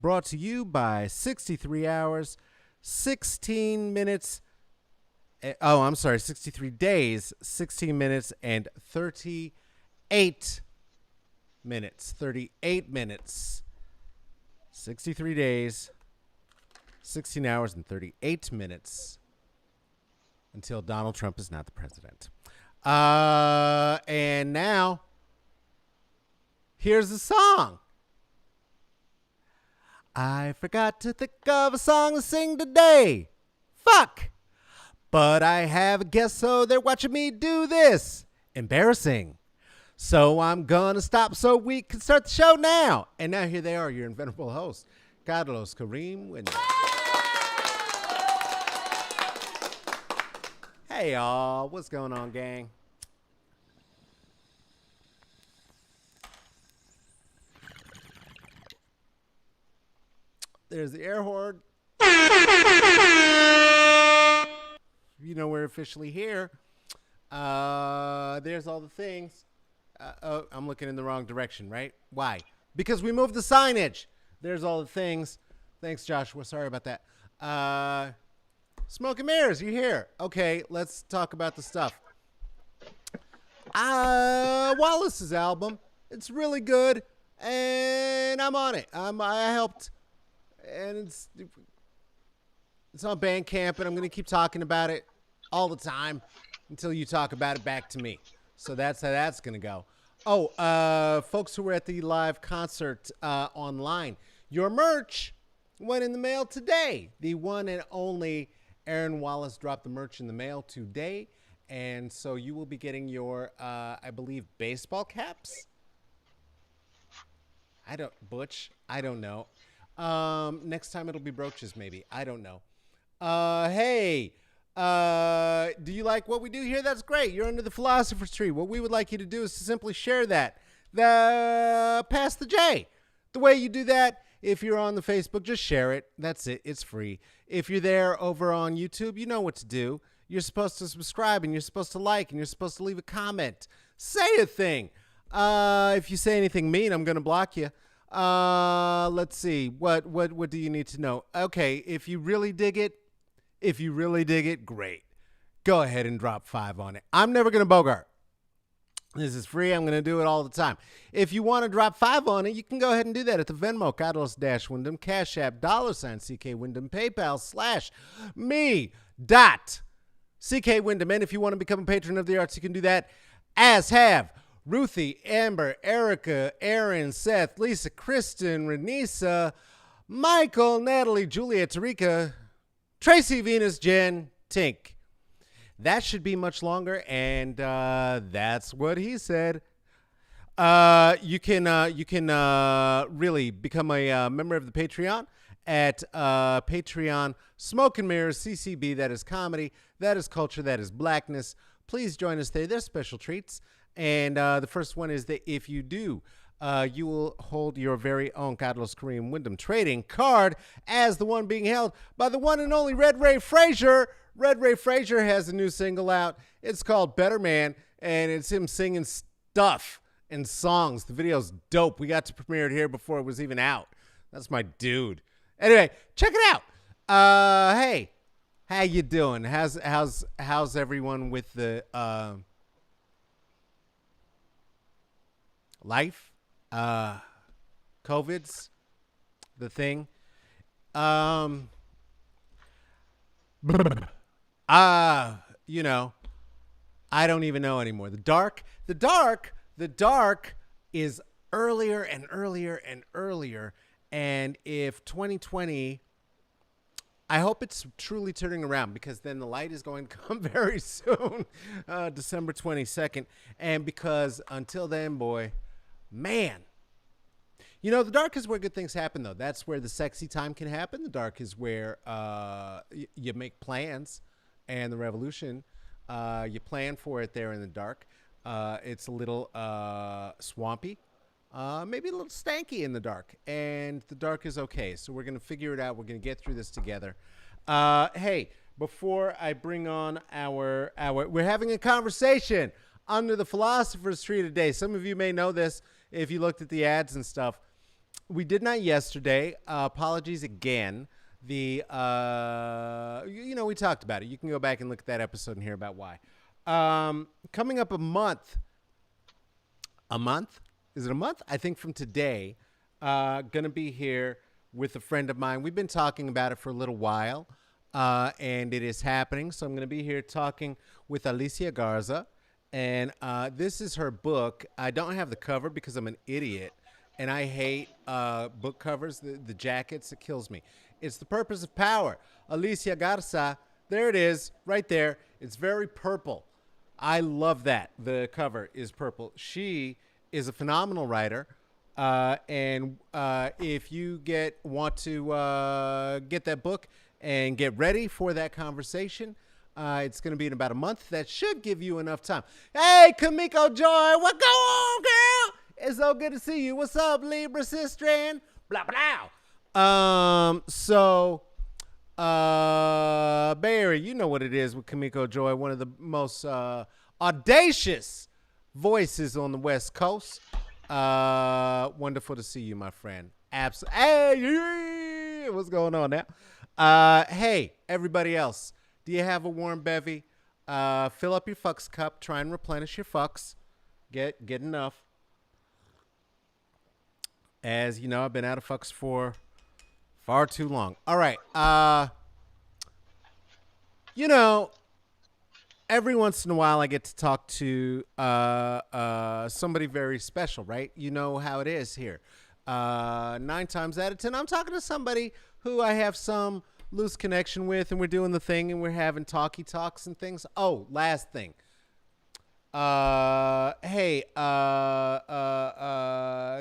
brought to you by 63 hours, 16 minutes. 63 days, 16 minutes, and 38 minutes. 38 minutes. 63 days, 16 hours, and 38 minutes until Donald Trump is not the president. And now, here's the song. I forgot to think of a song to sing today. Fuck. But I have a guest, so they're watching me do this. Embarrassing. So I'm going to stop so we can start the show now. And now here they are, your invenerable host, Carlos Kareem Window. Hey, y'all. What's going on, gang? There's the air horn. You know we're officially here. There's all the things. I'm looking in the wrong direction, right? Why? Because we moved the signage. There's all the things. Thanks, Joshua. Sorry about that. Smoke and Mirrors, you're here. Okay, let's talk about the stuff. Wallace's album. It's really good, and I'm on it. I helped, and it's on Bandcamp, and I'm going to keep talking about it all the time until you talk about it back to me. So that's how that's going to go. Oh, folks who were at the live concert online, your merch went in the mail today. The one and only Aaron Wallace dropped the merch in the mail today. And so you will be getting your, I believe, baseball caps. Butch, I don't know. Next time it'll be brooches, maybe. I don't know. Hey, do you like what we do here? That's great. You're under the philosopher's tree. What we would like you to do is to simply share that. Pass the J. The way you do that, if you're on the Facebook, just share it. That's it. It's free. If you're there over on YouTube, you know what to do. You're supposed to subscribe, and you're supposed to like, and you're supposed to leave a comment. Say a thing. If you say anything mean, I'm going to block you. Let's see. What do you need to know? Okay, if you really dig it, great. Go ahead and drop 5 on it. I'm never going to bogart. This is free. I'm going to do it all the time. If you want to drop 5 on it, you can go ahead and do that at the Venmo, Carlos-Wyndham, Cash App, $, CK Wyndham, PayPal, /me. CK Wyndham. And if you want to become a patron of the arts, you can do that, as have Ruthie, Amber, Erica, Aaron, Seth, Lisa, Kristen, Renisa, Michael, Natalie, Julia, Tarika, Tracy, Venus, Jen, Tink. That should be much longer, and that's what he said. You can really become a member of the Patreon at Patreon. Smoke and Mirrors, CCB. That is comedy. That is culture. That is blackness. Please join us there. There's special treats, and the first one is that if you do, you will hold your very own Carlos Kareem Wyndham trading card as the one being held by the one and only Red Ray Frazier. Red Ray Frazier has a new single out. It's called Better Man, and it's him singing stuff and songs. The video's dope. We got to premiere it here before it was even out. That's my dude. Anyway, check it out. Hey, how you doing? How's everyone with the life? COVID's the thing. You know, I don't even know anymore. The dark is earlier and earlier and earlier. And if 2020, I hope it's truly turning around, because then the light is going to come very soon, December 22nd. And because until then, boy, man, you know, the dark is where good things happen, though. That's where the sexy time can happen. The dark is where you make plans, and the revolution, you plan for it there in the dark. It's a little swampy, maybe a little stanky in the dark, and the dark is okay. So we're going to figure it out. We're going to get through this together. Hey, before I bring on our we're having a conversation under the philosopher's tree today. Some of you may know this if you looked at the ads and stuff. We did not yesterday. Apologies again. We talked about it. You can go back and look at that episode and hear about why. Coming up a month. A month? Is it a month? I think from today. Going to be here with a friend of mine. We've been talking about it for a little while, and it is happening. So I'm going to be here talking with Alicia Garza, and this is her book. I don't have the cover because I'm an idiot, and I hate book covers, the jackets. It kills me. It's The Purpose of Power. Alicia Garza, there it is, right there. It's very purple. I love that. The cover is purple. She is a phenomenal writer. And if you want to get that book and get ready for that conversation, it's going to be in about a month. That should give you enough time. Hey, Kamiko Joy, what go on, girl? It's so good to see you. What's up, Libra Sistran? Blah, blah. Barry, you know what it is with Kamiko Joy, one of the most audacious voices on the West Coast. Wonderful to see you, my friend. Absolutely. Hey, what's going on now? Hey, everybody else, do you have a warm bevy? Fill up your fucks cup. Try and replenish your fucks. Get enough. As you know, I've been out of fucks for far too long. All right. Every once in a while I get to talk to somebody very special, right? You know how it is here. 9 times out of 10, I'm talking to somebody who I have some loose connection with, and we're doing the thing, and we're having talky talks and things. Oh, last thing. Hey,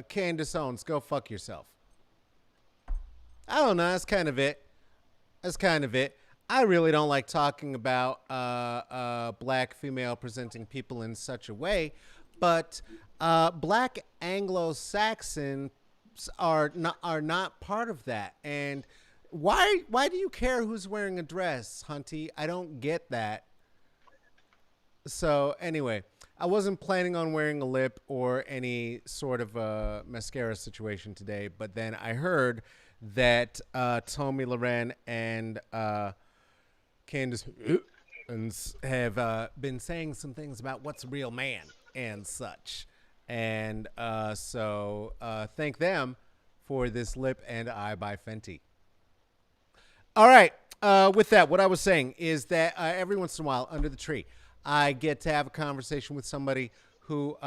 Candace Owens, go fuck yourself. I don't know. That's kind of it. I really don't like talking about black female presenting people in such a way, but black Anglo-Saxons are not part of that. And why do you care who's wearing a dress, Hunty? I don't get that. So anyway, I wasn't planning on wearing a lip or any sort of mascara situation today, but then I heard that Tommy Loren and Candace have been saying some things about what's a real man and such. And so thank them for this lip and eye by Fenty. All right. With that, what I was saying is that every once in a while under the tree, I get to have a conversation with somebody who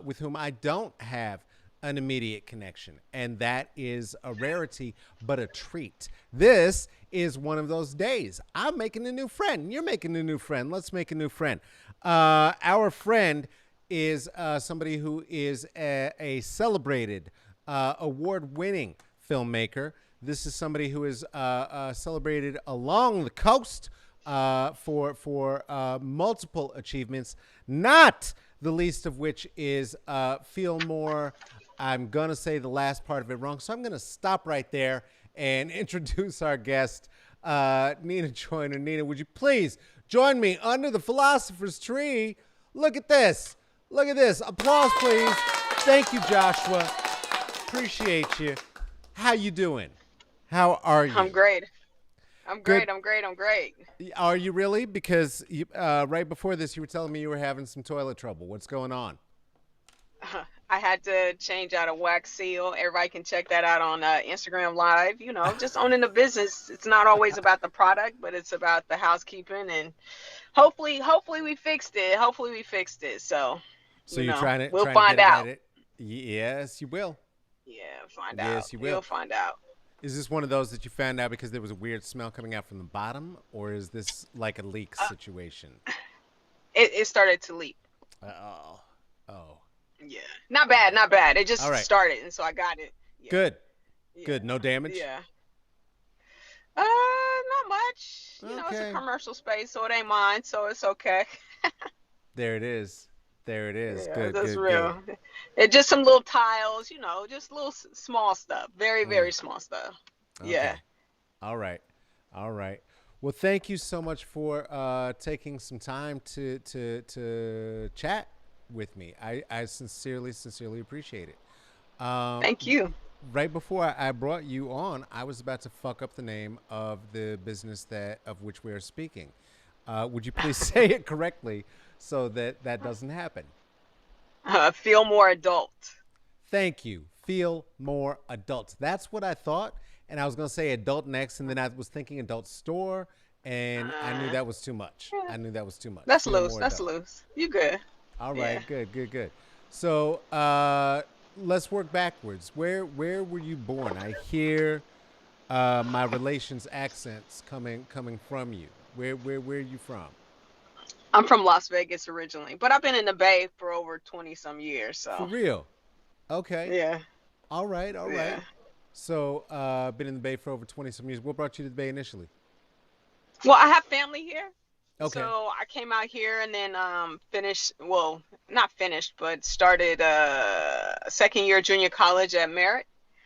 with whom I don't have an immediate connection, and that is a rarity but a treat. This is one of those days. I'm making a new friend. You're making a new friend. Let's make a new friend. Our friend is somebody who is a celebrated award-winning filmmaker. This is somebody who is celebrated along the coast for multiple achievements, not the least of which is Feel More. I'm going to say the last part of it wrong, so I'm going to stop right there and introduce our guest, Nenna Joiner. Nenna, would you please join me under the philosopher's tree? Look at this. Look at this. Applause, please. Thank you, Joshua. Appreciate you. How you doing? How are you? I'm great. I'm great. Good. I'm great. I'm great. Are you really? Because you, right before this, you were telling me you were having some toilet trouble. What's going on? I had to change out a wax seal. Everybody can check that out on Instagram Live. You know, just owning the business. It's not always about the product, but it's about the housekeeping. And hopefully we fixed it. So You're trying to we'll trying find to get it out. right. Yes, you will. Yeah, find out. Yes, you will. You'll find out. Is this one of those that you found out because there was a weird smell coming out from the bottom, or is this like a leak situation? It started to leak. Oh. Yeah, not bad. It just All right. started, and so I got it. Yeah. Good. Yeah. Good. No damage? Yeah. Not much. You know, it's Okay. a commercial space, so it ain't mine, so it's okay. There it is. Yeah, Good, that's good, real. good. It's just some little tiles, you know, just little small stuff. Very, Mm. very small stuff. Yeah. Okay. All right. Well, thank you so much for taking some time to chat with me. I sincerely appreciate it. Thank you. right before I brought you on, I was about to fuck up the name of the business that of which we are speaking. Would you please say it correctly so that that doesn't happen? Feel more adult. Thank you. Feel more adults. That's what I thought. And I was going to say adult next. And then I was thinking adult store. And I knew Uh, that was too much. yeah, I knew that was too much. that's Feel loose. more That's adult. loose. You good? All Yeah. right. Good, good, good. So let's work backwards. Where were you born? I hear my relations accents coming from you. Where are you from? I'm from Las Vegas originally, but I've been in the Bay for over 20 some years. For So real. Okay. yeah, All right. All right. yeah. So been in the Bay for over 20 some years. What brought you to the Bay initially? Well, I have family here. Okay. So I came out here and then finished, well, not finished, but started second year junior college at Merritt,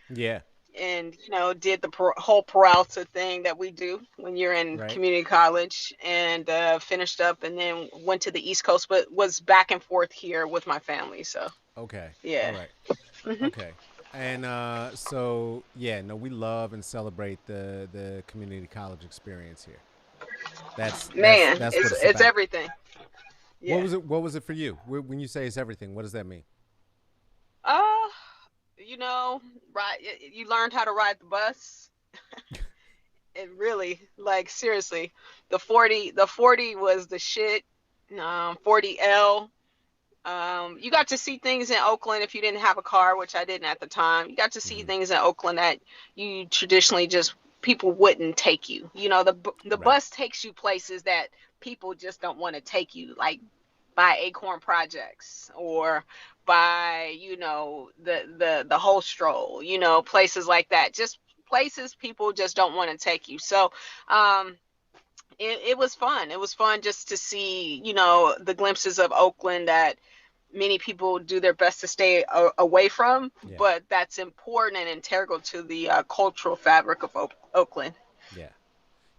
Yeah. and did the whole Peralta thing that we do when you're in Right. community college, and finished up and then went to the East Coast, but was back and forth here with my family. So Okay. All yeah. right. Hmm. Okay. And so yeah, no, we love and celebrate the community college experience here. Man, That's what it's it's it's about. everything. What Yeah. was it? What was it for you? When you say it's everything, what does that mean? Uh, right. You learned how to ride the bus. It really, like, seriously, the 40 was the shit. 40L. You got to see things in Oakland if you didn't have a car, which I didn't at the time. You got to see Hmm. things in Oakland that you traditionally just people wouldn't take you. The Right. bus takes you places that people just don't want to take you, like by Acorn Projects or by the whole stroll, places like that. Just places people just don't want to take you. So um, it was fun. It was fun just to see, the glimpses of Oakland that many people do their best to stay away from, Yeah. but that's important and integral to the cultural fabric of Oakland. Yeah.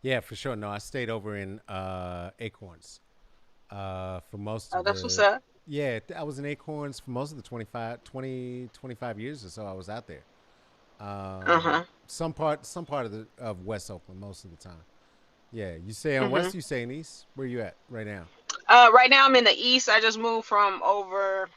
Yeah, for sure. No, I stayed over in Acorns for most Oh, of that's what's the up. yeah, I was in Acorns for most of the 25 years or so I was out there. Uh huh. Some part of West Oakland most of the time. Yeah, you stay on Hmm. West, you stay in East. Where you at right now? Right now I'm in the east. I just moved from over,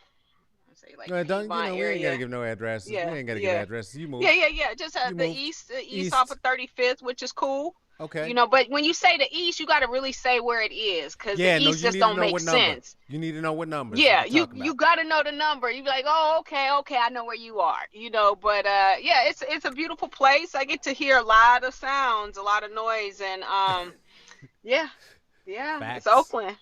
let's say, like Don't Piedmont we ain't gotta area. give no addresses. We Yeah, ain't gotta give yeah. addresses. You Yeah, moved. yeah, yeah. Just You moved the east off east. of 35th, which is cool. Okay. But when you say the east, you got to really say where it is, because the Yeah, no, east you just need to don't know make what number. sense. You need to know what numbers that Yeah, you're you talking you about. got to know the number. You be like, oh, okay, okay, I know where you are. But yeah, it's a beautiful place. I get to hear a lot of sounds, a lot of noise, and yeah, yeah, it's Facts. Oakland.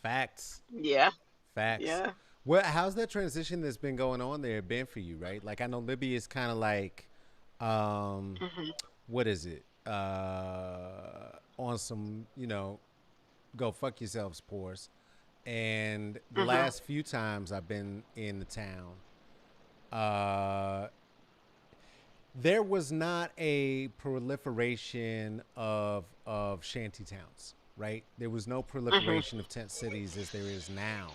Facts. Yeah, Facts. yeah. Well, how's that transition that's been going on there been for you, right? Like I know Libby is kind of like um Hmm. what is it? On some, go fuck yourselves pores. And the Hmm. last few times I've been in the town, uh there was not a proliferation of shanty towns, right? There was no Hmm. proliferation of tent cities as there is now.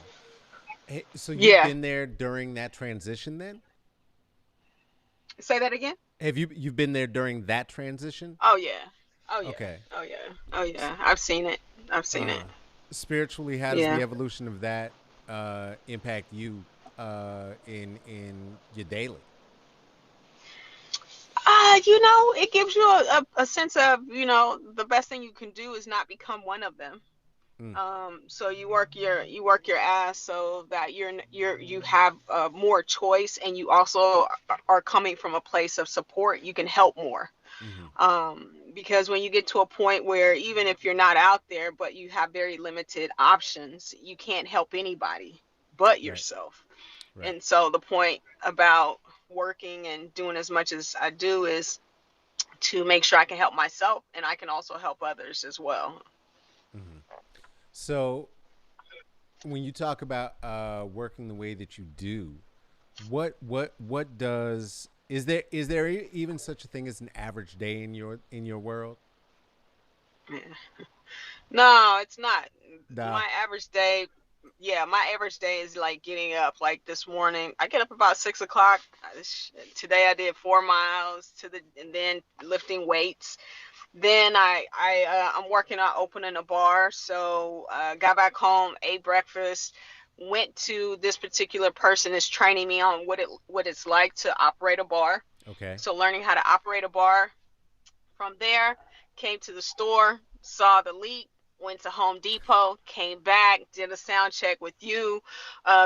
So you've Yeah. been there during that transition then? Say that again. Have you've been there during that transition? Oh yeah. Oh yeah. Okay. Oh yeah. Oh yeah. I've seen it. I've seen it. Uh Spiritually, how does the Yeah. evolution of that impact you in your daily? It gives you a sense of, the best thing you can do is not become one of them. Mm, So you work your ass so that you have more choice, and you also are coming from a place of support. You can help more. mm-hmm. Because when you get to a point where even if you're not out there, but you have very limited options, you can't help anybody but Right, yourself. right. And so the point about working and doing as much as I do is to make sure I can help myself, and I can also help others as well. Mm-hmm. So when you talk about working the way that you do, what does is there even such a thing as an average day in your world? Yeah. No, it's not. Nah. My average day. Yeah, my average day is like getting up. Like this morning, I get up about 6 o'clock. Today I did 4 miles and then lifting weights. Then I'm working on opening a bar. So got back home, ate breakfast, went to this particular person is training me on what it's like to operate a bar. Okay. So learning how to operate a bar. From there, came to the store, saw the leak, went to Home Depot, came back, did a sound check with you,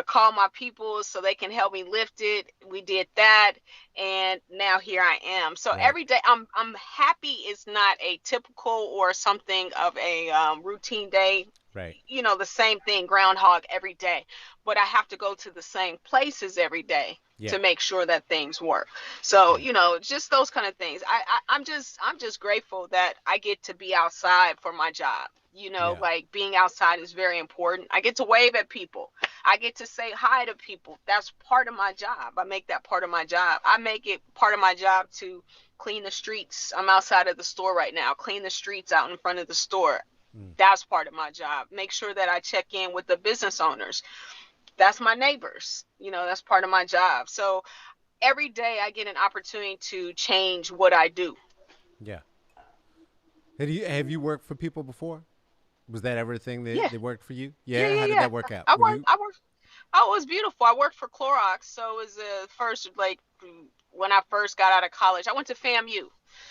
called my people so they can help me lift it. We did that, and now here I am. So Right. every day, I'm happy. It's not a typical or something of a routine day. Right. The same thing, groundhog every day, but I have to go to the same places every day Yeah. to make sure that things work. So, Yeah. just those kind of things. I'm just grateful that I get to be outside for my job. Yeah. Like being outside is very important. I get to wave at people. I get to say hi to people. That's part of my job. I make that part of my job. I make it part of my job to clean the streets. I'm outside of the store right now. Clean the streets out in front of the store. Mm. That's part of my job. Make sure that I check in with the business owners. That's my neighbors. That's part of my job. So every day I get an opportunity to change what I do. Yeah. Have you worked for people before? Was that everything Yeah, that worked for you? yeah, Yeah. yeah, How did yeah. that work out? I Were work. you I work. Oh, it was beautiful. I worked for Clorox, so it was the first like when I first got out of college. I went to FAMU.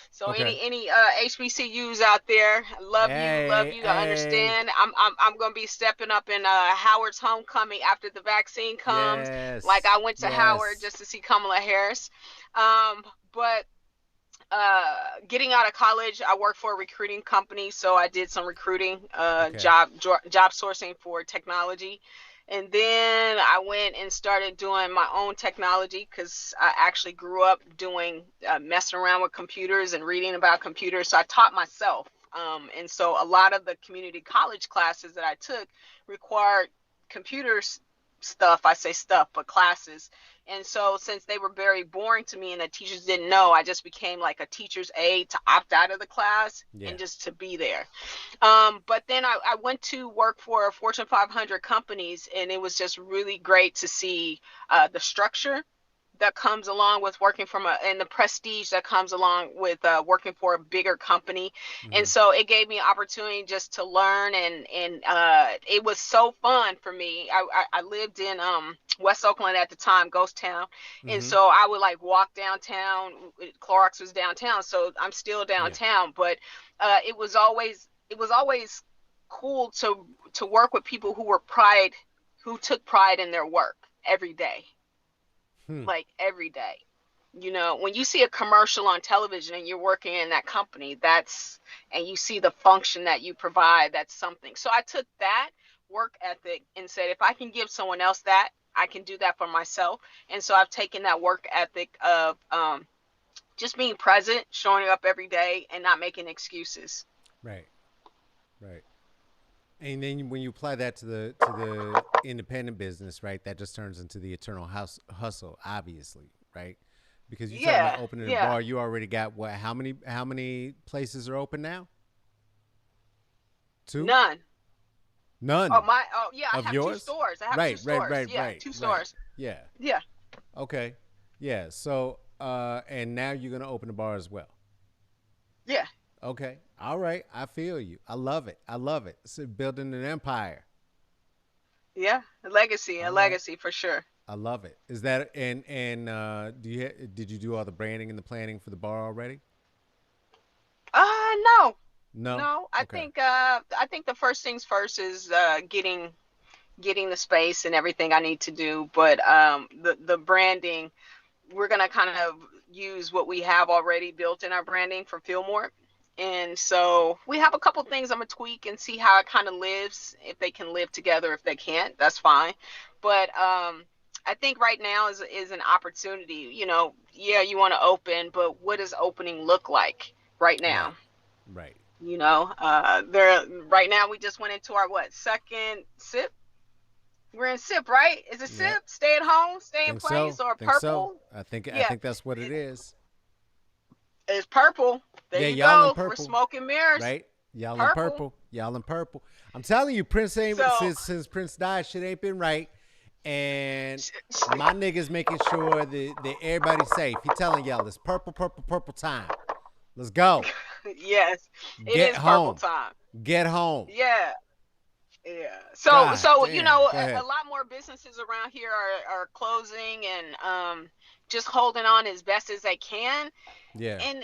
So okay? any HBCUs out there, love Hey, you. I hey. understand. I'm gonna be stepping up in Howard's homecoming after the vaccine comes. Like I Yes. went to Howard Yes. just to see Kamala Harris. But getting out of college, I worked for a recruiting company, so I did some recruiting, Okay. job sourcing for technology, and then I went and started doing my own technology because I actually grew up doing messing around with computers and reading about computers. So I taught myself, and so a lot of the community college classes that I took required computers stuff. I say stuff, but classes. And so since they were very boring to me and the teachers didn't know, I just became like a teacher's aide to opt out of the class Yeah. and just to be there. But then I went to work for Fortune 500 companies, and it was just really great to see the structure that comes along with working and the prestige that comes along with working for a bigger company. And Hmm. so it gave me an opportunity just to learn, and it was so fun for me. I lived in West Oakland at the time, ghost town, and Hmm. so I would like walk downtown. Clorox was downtown, so I'm still Yeah. downtown, but it was always cool to work with people who took pride in their work every day, Hmm. like every day. When you see a commercial on television and you're working in that company, and you see the function that you provide, that's something. So I took that work ethic and said, if I can give someone else that, I can do that for myself. And so I've taken that work ethic of just being present, showing up every day, and not making excuses. Right. Right. And then when you apply that to the independent business, right, that just turns into the eternal hustle, obviously, right? Because you're talking about Yeah, opening a yeah. bar, you already got what? How many places are open now? Two? None. Oh, None yeah, I of have two yours? stores. I have two Right, right, stores. right, Yeah, right, two right. stores. Yeah. Yeah. Okay. Yeah. So, and now you're gonna open a bar as well. Yeah. Okay. All right. I feel you. I love it. I love it. It's building an empire. Yeah. A All right. legacy for sure. I love it. Is that and did you do all the branding and the planning for the bar already? No. No. No. I Okay. think the first things first is getting the space and everything I need to do, but the branding, we're gonna kind of use what we have already built in our branding for Fillmore. And so we have a couple things I'm gonna tweak and see how it kind of lives. If they can live together, if they can't, that's fine. But I think right now is an opportunity. Yeah, you want to open, but what does opening look like right Right. now? Right. There right now we just went into our what second sip. We're in sip, right? Is it Yep. sip? Stay at home, stay in Think so. place, or Think so. purple? I Yeah, think that's what it is. it's purple. There Yeah. you Y'all in go. We're purple. smoking mirrors. Right. Y'all in Purple. purple. Y'all in purple. I'm telling you, Prince ain't So since Prince died, shit ain't been right. And sh- my niggas making sure that everybody's safe. He telling y'all it's purple, purple, purple time. Let's go. yes, it Get is purple home. time. Get home. Yeah. Yeah. So God so you damn. know Go a ahead. lot more businesses around here are closing and just holding on as best as they can. Yeah. And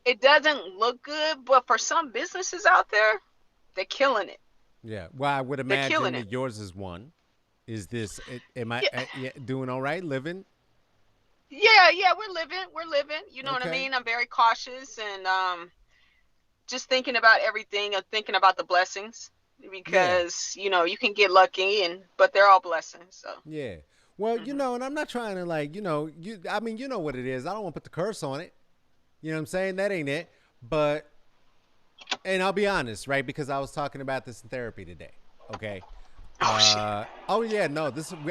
it doesn't look good, but for some businesses out there, they're killing it. Yeah. Well, I would They're imagine killing it. that yours is one. Is this? Am I Yeah. yeah, doing all right? Living? Yeah, we're living, you know what I Okay. mean? I'm very cautious and just thinking about everything and thinking about the blessings Yeah. because you can get lucky and but they're all blessings. So, Yeah. Well, mhm. and I'm not trying to like, you. I mean, you know what it is. I don't want to put the curse on it. You know what I'm saying? That ain't it. But and I'll be honest, right? Because I was talking about this in therapy today. Okay. Oh shit. Oh yeah, no,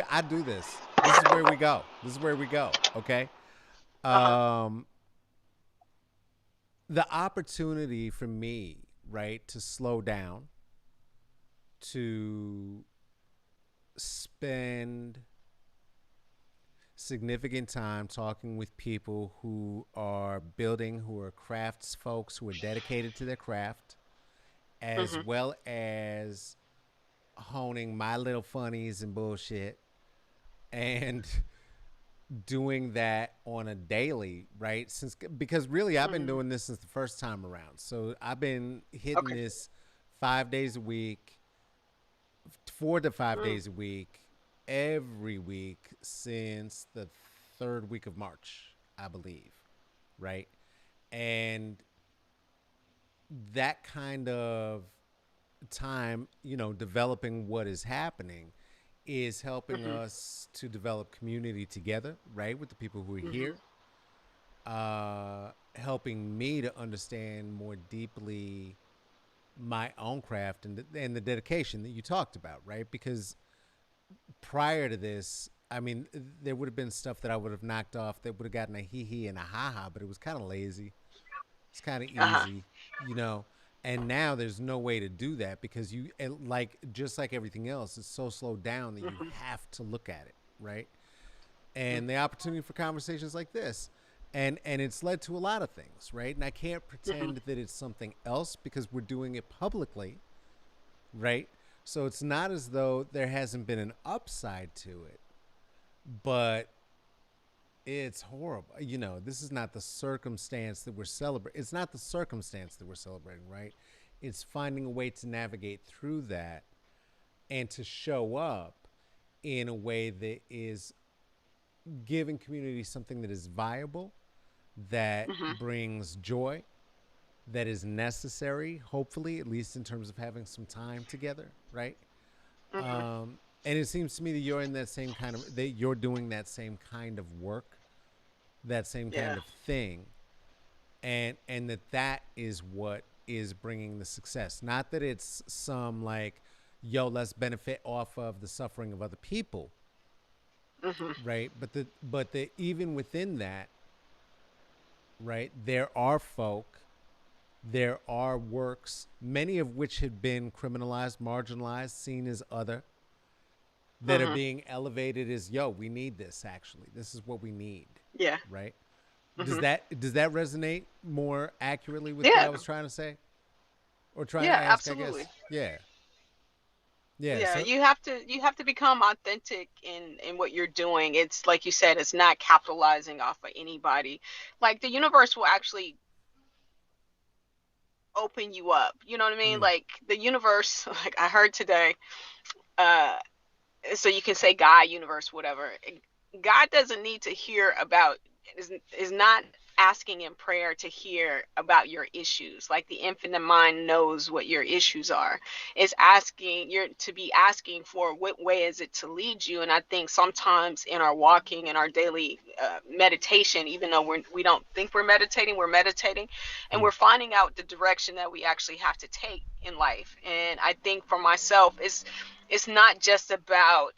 I do this. This is where we go. This is where we go. Okay. Uh-huh. Um, the opportunity for me, right, to slow down, to spend significant time talking with people who are building, who are crafts folks, who are dedicated to their craft, as Mhm. well as honing my little funnies and bullshit and doing that on a daily, right? Since because really I've been Mhm. doing this since the first time around. So I've been hitting Okay. this 5 days a week, 4 to 5 Mm. days a week, every week since the third week of March, I believe, right? And that kind of time, developing what is happening is helping Mhm. us to develop community together, right, with the people who are Mhm. here, helping me to understand more deeply my own craft and the dedication that you talked about, right? Because prior to this, I mean, there would have been stuff that I would have knocked off that would have gotten a hee hee and a ha ha, but it was kind of lazy. It's kind of Uh-huh. easy, you know. And now there's no way to do that because like just like everything else, it's so slowed down that you Mhm. have to look at it, right? And the opportunity for conversations like this, and it's led to a lot of things, right? And I can't Mhm. pretend that it's something else because we're doing it publicly, right? So it's not as though there hasn't been an upside to it, but it's horrible. This is not the circumstance that we're celebrating. It's not the circumstance that we're celebrating, right? It's finding a way to navigate through that and to show up in a way that is giving community something that is viable, that Mhm. brings joy, that is necessary, hopefully, at least in terms of having some time together, right? Mhm. And it seems to me that you're in that same kind of that you're doing that same kind of work, that same kind Yeah. of thing, and that is what is bringing the success. Not that it's some like, yo, let's benefit off of the suffering of other people, Mhm. right? But the even within that, right, there are folk, there are works, many of which had been criminalized, marginalized, seen as other, that are Mhm. being elevated as, yo, we need this actually. This is what we need, Yeah. right? Does Mhm. that resonate more accurately with what Yeah. I was trying to say or trying to Yeah, ask, I absolutely. guess? Yeah. Yeah. Yeah, So, you have to become authentic in what you're doing. It's like you said, it's not capitalizing off of anybody. Like the universe will actually open you up. You know what I mean? mm, Like the universe, like I heard today, uh so you can say God, universe, whatever. God doesn't need to hear about is not asking in prayer to hear about your issues. Like the infinite mind knows what your issues are. It's asking you're to be asking for what way is it to lead you. And I think sometimes in our walking in our daily meditation, even though we don't think we're meditating, and mm, we're finding out the direction that we actually have to take in life. And I think for myself, it's not just about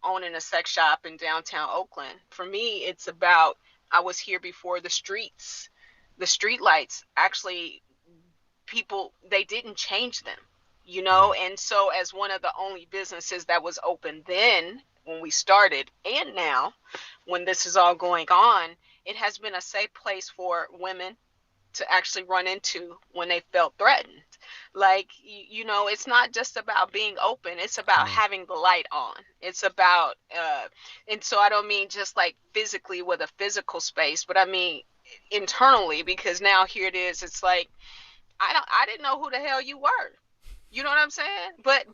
owning a sex shop in downtown Oakland. For me, it's about I was here before the streets, the street lights actually people, they didn't change them, you know. And so as one of the only businesses that was open then when we started, and now when this is all going on, it has been a safe place for women to actually run into when they felt threatened. Like, you know, it's not just about being open, it's about having the light on. It's about and so I don't mean just like physically with a physical space, but I mean internally, because now here it is, it's like I didn't know who the hell you were. You know what I'm saying? But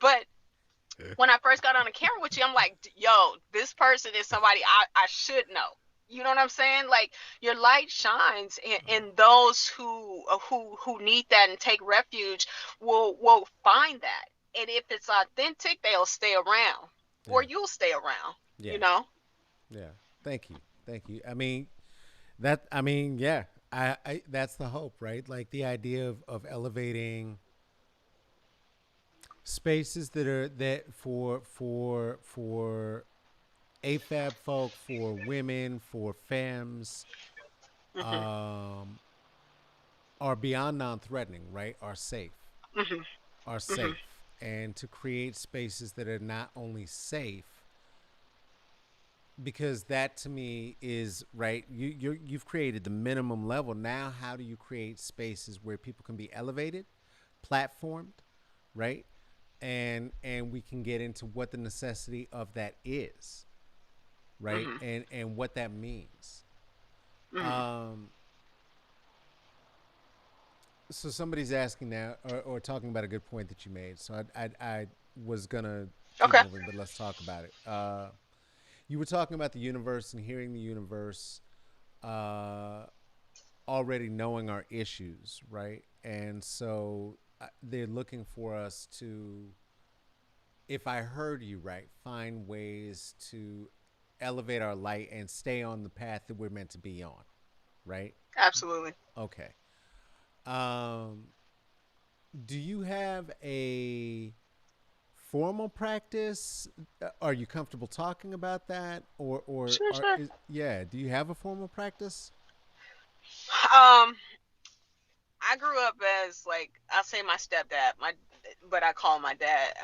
when I first got on the camera with you, I'm like, yo, this person is somebody I should know. You know what I'm saying? Like, your light shines, and those who need that and take refuge will find that. And if it's authentic, they'll stay around, or you'll stay around. Yeah. You know? Yeah. Thank you. Thank you. I mean, yeah. I that's the hope, right? Like the idea of elevating spaces that for AFAB folk, for women, for femmes, Mhm. um, are beyond non-threatening, right? Mhm. Are Mhm. safe, and to create spaces that are not only safe, because that to me is right. You've created the minimum level. Now, how do you create spaces where people can be elevated, platformed, right? And we can get into what the necessity of that is, right? Mhm. And what that means. Mhm. Um, so somebody's asking now, or talking about a good point that you made. So I was gonna keep Okay. moving, but let's talk about it. You were talking about the universe and hearing the universe, uh, already knowing our issues, right? And so they're looking for us to, if I heard you right, find ways to elevate our light and stay on the path that we're meant to be on, right? Absolutely. Okay. Um, do you have a formal practice? Are you comfortable talking about that, Sure, or sure. yeah? Do you have a formal practice? Um, I grew up as, like, I'll say my stepdad, but I call him my dad.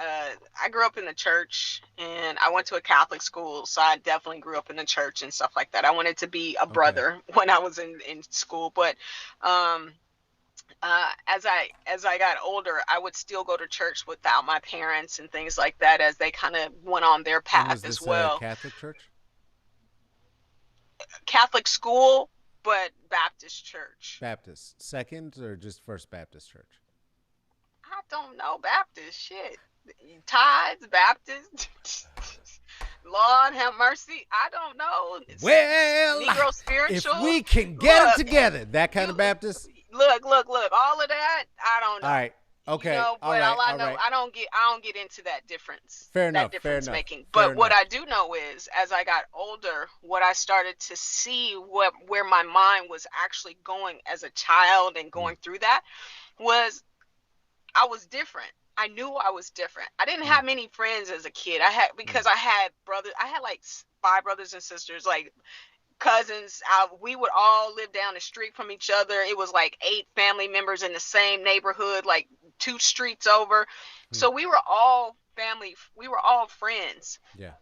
I grew up in the church, and I went to a Catholic school, so I definitely grew up in the church and stuff like that. I wanted to be a Okay. brother when I was in school, but um, as I got older, I would still go to church without my parents and things like that as they kind of went on their And path was as this a well. Catholic church? Catholic school, but Baptist church. Baptist, second or just First Baptist Church? I don't know Baptist shit. Tithes, Baptist. Lord have mercy. I don't know. It's Well, Negro if spiritual. we can get it Look, together, that kind you of Baptist. look. All of that, I don't All know. right. You Okay. know, All but right. all I All know, right. I don't get into Fair that enough. Fair difference enough. making. Fair But what enough. I do know is, as I got older, what I started to see, where my mind was actually going as a child and Mm, going through that, was I was different. I knew I was different. I didn't mm, have many friends as a kid. I had, mm. because I had brothers. I had like five brothers and sisters, like cousins. We would all live down the street from each other. It was like eight family members in the same neighborhood, like two streets over. Mm. So we were all family. We were all friends. Yeah.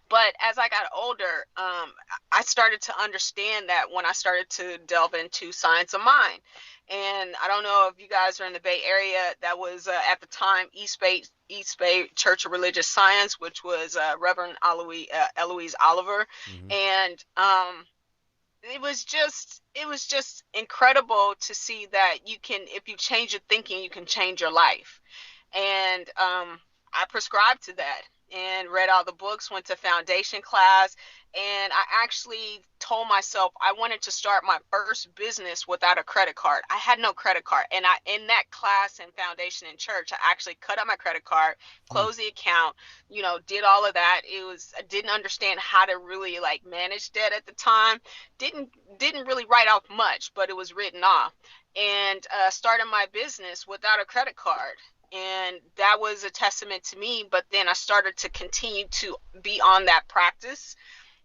But as I got older, I started to understand that when I started to delve into science of mind. And I don't know if you guys are in the Bay Area. That was at the time East Bay Church of Religious Science, which was Reverend Eloise Oliver. Mm-hmm. And it was just incredible to see that you can, if you change your thinking, you can change your life. And I prescribed to that and read all the books, went to foundation class, and I actually told myself I wanted to start my first business without a credit card. I had no credit card, and I, in that class and foundation in church, I actually cut out my credit card, Mm. closed the account, did all of that. I didn't understand how to really like manage debt at the time. Didn't really write off much, but it was written off, and started my business without a credit card. And that was a testament to me. But then I started to continue to be on that practice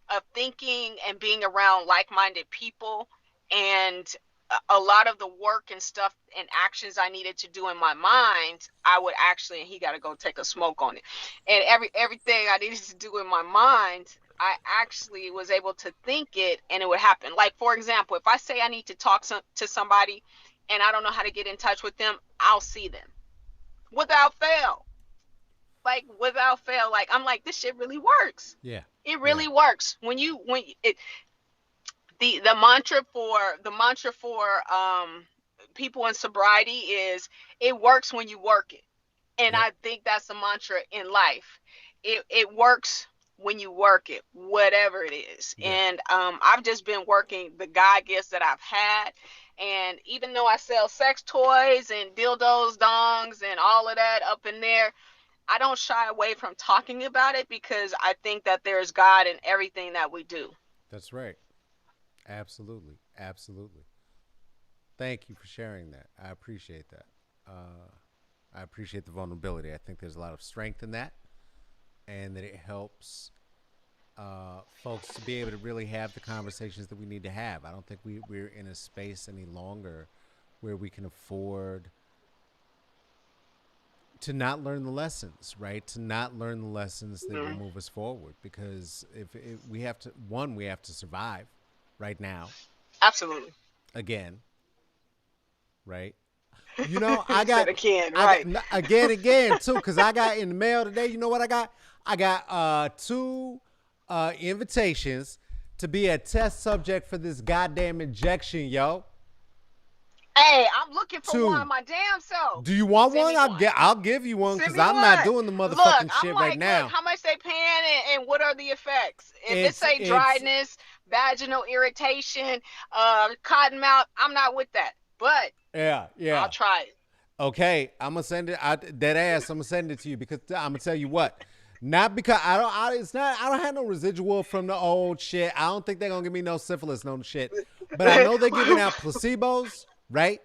of thinking and being around like-minded people, and a lot of the work and stuff and actions I needed to do in my mind, I would actually, and he got to go take a smoke on it. And everything I needed to do in my mind, I actually was able to think it and it would happen. Like, for example, if I say I need to talk to somebody and I don't know how to get in touch with them, I'll see them without fail. Like without fail, like I'm like, this shit really works. Yeah. It Yeah. really works. When it, the mantra for people in sobriety is, it works when you work it. And Yep. I think that's the mantra in life. It works when you work it, whatever it is. Yeah. And I've just been working the God gifts that I've had. And even though I sell sex toys and dildos, dongs, and all of that up in there, I don't shy away from talking about it because I think that there's God in everything that we do. That's right. Absolutely. Absolutely. Thank you for sharing that. I appreciate that. I appreciate the vulnerability. I think there's a lot of strength in that, and that it helps folks to be able to really have the conversations that we need to have. I don't think we're in a space any longer where we can afford to not learn the lessons, right? To not learn the lessons that will Mm, move us forward. Because if we have to, we have to survive right now, absolutely. again, right? You know, I Said got, again, I got right? again too, because I got in the mail today. You know what I got? I got two invitations to be a test subject for this goddamn injection, yo. Hey, I'm looking for Two. one my damn self. Do you want Send one? me one. I'll give you one Send because me I'm not one. doing the Look, motherfucking I'm shit right like, look, now. how much they paying and what are the effects? If it say It's dryness, vaginal irritation, cotton mouth, I'm not with that. But yeah, I'll yeah. try it. Okay, I'm gonna send it. Dead ass. I'm gonna send it to you because I'm gonna tell you what. Not because I don't. It's not. I don't have no residual from the old shit. I don't think they're gonna give me no syphilis, no shit. But I know they're giving out placebos, right?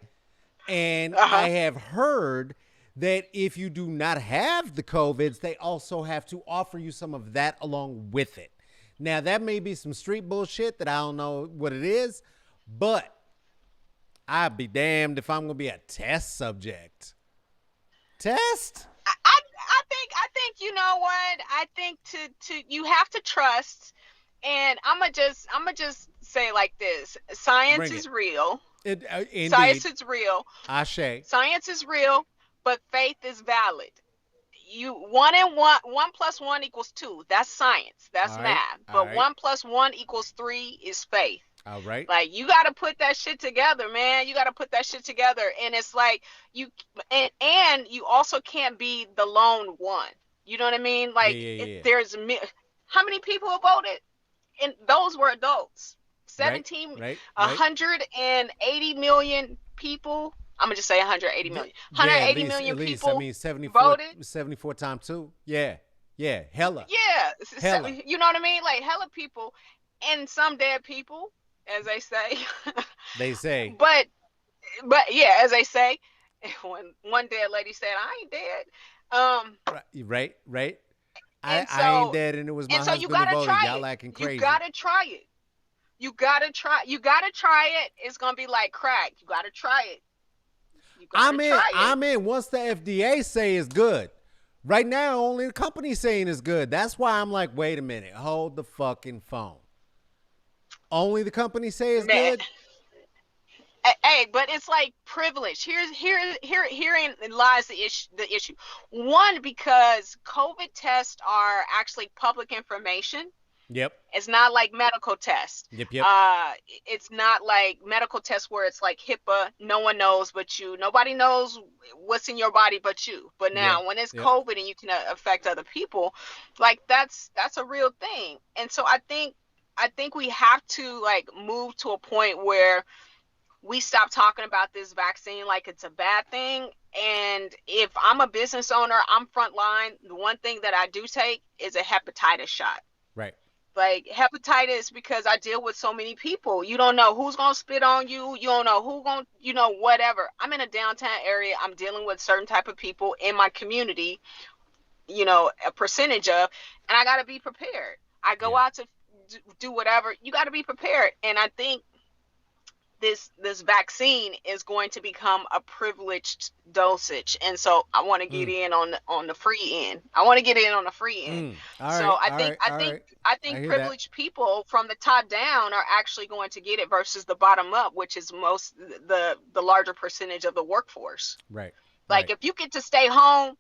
And I Uh-huh. have heard that if you do not have the COVIDs, they also have to offer you some of that along with it. Now that may be some street bullshit that I don't know what it is, but I'd be damned if I'm gonna be a test subject. Test? I think you know what? I think to you have to trust, and I'm gonna just say like this. Science Bring is it. real. Science Indeed. is real. Ashe. Science is real, but faith is valid. You one plus one equals two. That's science. All That's right. math. All But right. one plus one equals three is faith. All right. Like you got to put that shit together, man. You got to put that shit together, and it's like you and you also can't be the lone one. You know what I mean? Yeah, Like yeah, yeah. how many people have voted? And those were adults. Right. 17, Right. Right. 180 million people. I'm gonna just say 180 million. Yeah, 180 at million least. I people mean, 74, voted. 74 times two. Yeah. Yeah. Hella. Yeah, Hella. you know what I mean? Like hella people, and some dead people, as they say. They say. but yeah, as they say, when one dead lady said, "I ain't dead," Right. Right. Right. and I ain't so dead, and it was my you husband who gotta voted. try Y'all it. acting You crazy. gotta try it. You gotta try. You gotta try it. It's gonna be like crack. You gotta try it. You gotta I'm in. try it. I'm in. Once the FDA say it's good. Right now, only the company saying it's good. That's why I'm like, wait a minute, hold the fucking phone. Only the company say it's Man, good. hey, but it's like privilege. Herein lies the issue. One, because COVID tests are actually public information. Yep. It's not like medical tests. Yep. Yep. It's not like medical tests where it's like HIPAA. No one knows but you. Nobody knows what's in your body but you. But Yeah. now, when it's Yep. COVID and you can affect other people, like that's a real thing. And so I think we have to like move to a point where we stop talking about this vaccine like it's a bad thing. And if I'm a business owner, I'm frontline. The one thing that I do take is a hepatitis shot. Right. Like hepatitis, because I deal with so many people. You don't know who's gonna spit on you. You don't know who gonna, whatever. I'm in a downtown area. I'm dealing with certain type of people in my community. A percentage of, and I gotta be prepared. I go Yeah. out to do whatever. You gotta be prepared, and I think this vaccine is going to become a privileged dosage, and so I want to get Mm, in on the free end. I want to get in on the free end. all So right, I all think right, I all think right. I I think hear that. privileged people from the top down are actually going to get it versus the bottom up, which is most the larger percentage of the workforce. Right, Like right. if you get to stay home,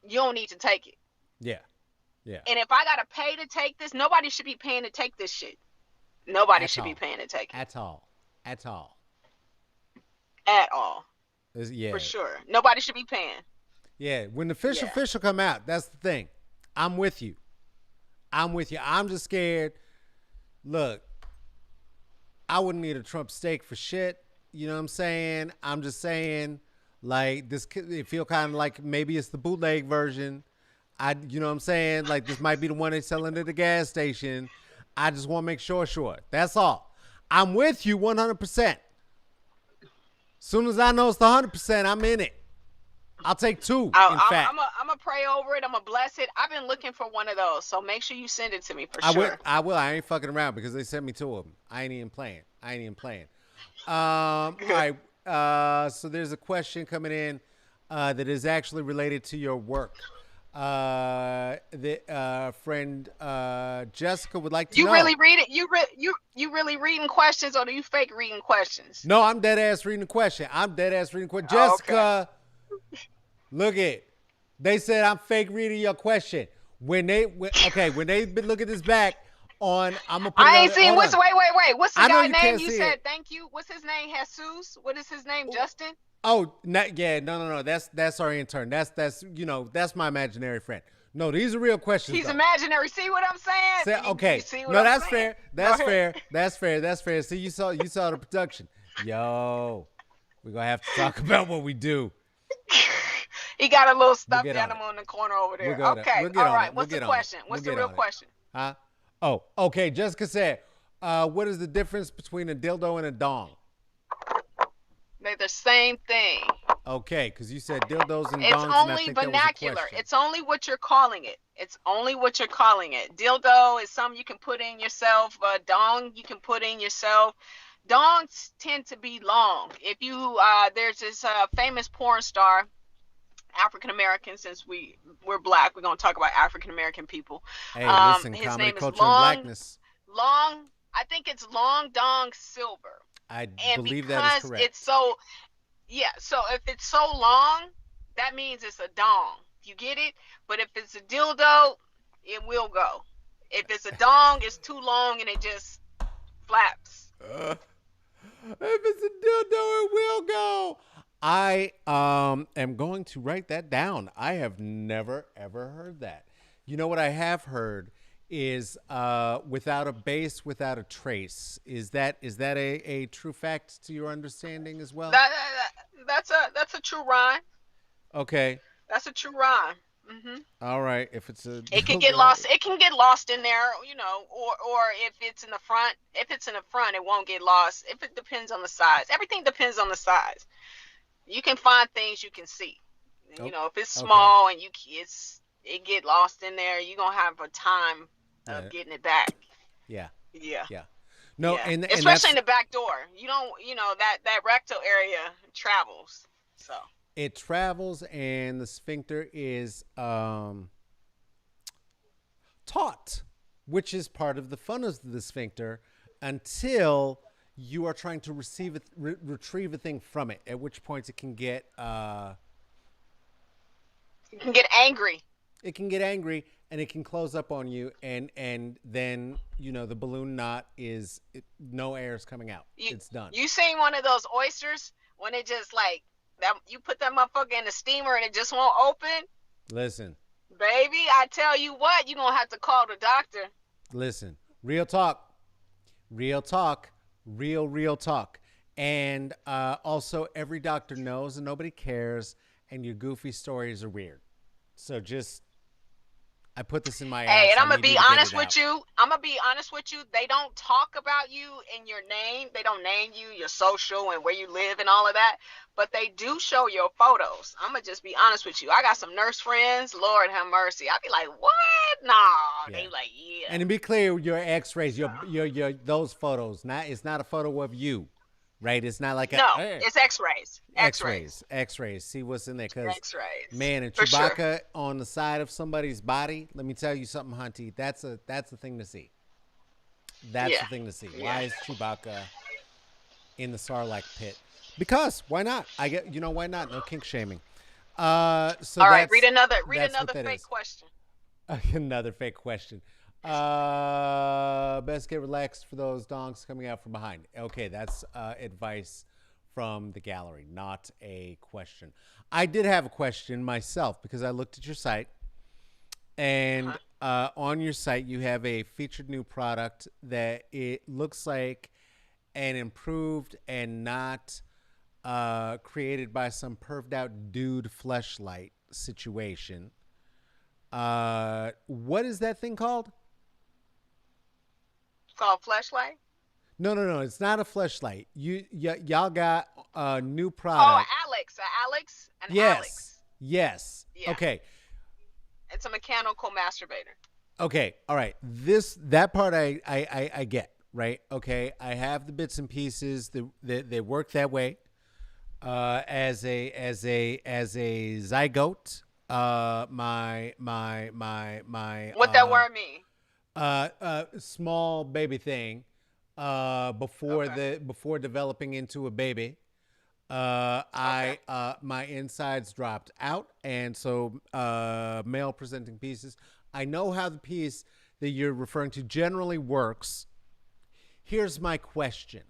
you don't need to take it. Yeah, yeah. And if I gotta pay to take this, nobody should be paying to take this shit. Nobody At should be all, paying to take it at all, at all. at all, for Yeah, sure. Nobody should be paying. yeah. When the Yeah. official come out, that's the thing. I'm with you. I'm with you. I'm just scared. Look, I wouldn't need a Trump steak for shit. You know what I'm saying? I'm just saying, like this. It feel kind of like maybe it's the bootleg version. You know what I'm saying? Like this might be the one they selling at the gas station. I just want to make sure. That's all. I'm with you 100%. Soon as I know it's the 100%, I'm in it. I'll take two. In fact, I'm a pray over it. I'm gonna bless it. I've been looking for one of those, so make sure you send it to me for I will. sure. I will. I ain't fucking around because they sent me two of them. I ain't even playing. All Good. right. So there's a question coming in that is actually related to your work. The friend Jessica would like to You know. really read it? You really reading questions, or do you fake reading questions? No, I'm dead ass reading the question. Oh, okay. Jessica, look it. They said I'm fake reading your question. When they been looking this back on, I'm gonna put it I on. ain't seen. Hold on. Wait. What's the I know guy you name? can't You see said it. thank you. What's his name? Jesus. What is his name? Justin. Oh, no. That's our intern. That's my imaginary friend. No, these are real questions He's though. imaginary. See what I'm saying? You Okay. see what No, I'm that's saying? fair. Go ahead. That's fair. See, you saw the production. Yo, we're gonna have to talk about what we do. He got a little We'll stuffed get on it. animal in the corner over We'll there. go to Okay. we'll get All on right. it. We'll What's the get on it. question? We'll What's the get real on it. question? Huh? Oh, okay. Jessica said, what is the difference between a dildo and a dong? They're the same thing. Okay, because you said dildos and It's dongs, and I only think that was a vernacular. question. It's only what you're calling it. It's only what you're calling it. Dildo is something you can put in yourself. Dong you can put in yourself. Dongs tend to be long. If you there's this famous porn star, African American. Since we're black, we're gonna talk about African American people. Hey, listen, His comedy, name is culture, and blackness. Long. I think it's Long Dong Silver. I And believe that is because it's correct. so, yeah, so if it's so long, that means it's a dong. You get it? But if it's a dildo, it will go. If it's a dong, it's too long and it just flaps. If it's a dildo, it will go. I am going to write that down. I have never ever heard that. You know what I have heard is without a base, without a trace. Is that a true fact to your understanding as well? That's a true rhyme. Okay. That's a true rhyme. Hmm. All right. If it's a It can get dildo, lost. It can get lost in there, or if it's in the front. If it's in the front, it won't get lost. If it depends on the size. Everything depends on the size. You can find things you can see. oh, If it's okay. small and it get lost in there, you're gonna have a time of Yeah. getting it back. Yeah. Yeah. Yeah. No, Yeah. and Especially in that's the back door. You don't, that rectal area travels. So it travels, and the sphincter is taut, which is part of the fun of the sphincter until you are trying to retrieve a thing from it, at which point you can get angry. it can get angry and it can close up on you, and then the balloon knot no air is coming out. You It's done. you seen one of those oysters when it just like that you put that motherfucker in the steamer and it just won't open? Listen, Baby, I tell you what, you're gonna have to call the doctor. listen. Real talk. Real talk. Real talk. And also, every doctor knows and nobody cares, and your goofy stories are weird. So I put this in my Hey, ass. and I I'm gonna need you be to get honest it with out. you. I'm gonna be honest with you. They don't talk about you in your name. They don't name you, your social, and where you live, and all of that. But they do show your photos. I'm gonna just be honest with you. I got some nurse friends. Lord have mercy. I'd be like, what? No. They Yeah. be like, yeah. And to be clear, your X-rays, So your those photos, it's not a photo of you. right? It's not like a No, it's X-rays. X-rays. X-rays. See what's in there, because X-rays. man, and For sure. Chewbacca on the side of somebody's body. Let me tell you something, Hunty. That's a thing to see. That's Yeah. the thing to see. Yeah. Why is Chewbacca in the Sarlacc pit? Because why not? Why not? No kink shaming. So All right, read that's another what that fake is. question. Another fake question. Best get relaxed for those donks coming out from behind. Okay, that's advice from the gallery, not a question. I did have a question myself because I looked at your site, and on your site you have a featured new product that it looks like an improved and not created by some perved out dude fleshlight situation. What is that thing called? It's called Fleshlight. No. It's not a fleshlight. Y'all got a new Oh, product. An Yes. Alex. Yes. Yeah. Okay. It's a mechanical masturbator. Okay. All right. That part I get, right? Okay. I have the bits and pieces. They work that way. As a zygote. My What that word mean? small baby thing before developing into a baby. My insides dropped out, and so male presenting pieces. I know how the piece that you're referring to generally works. Here's my question.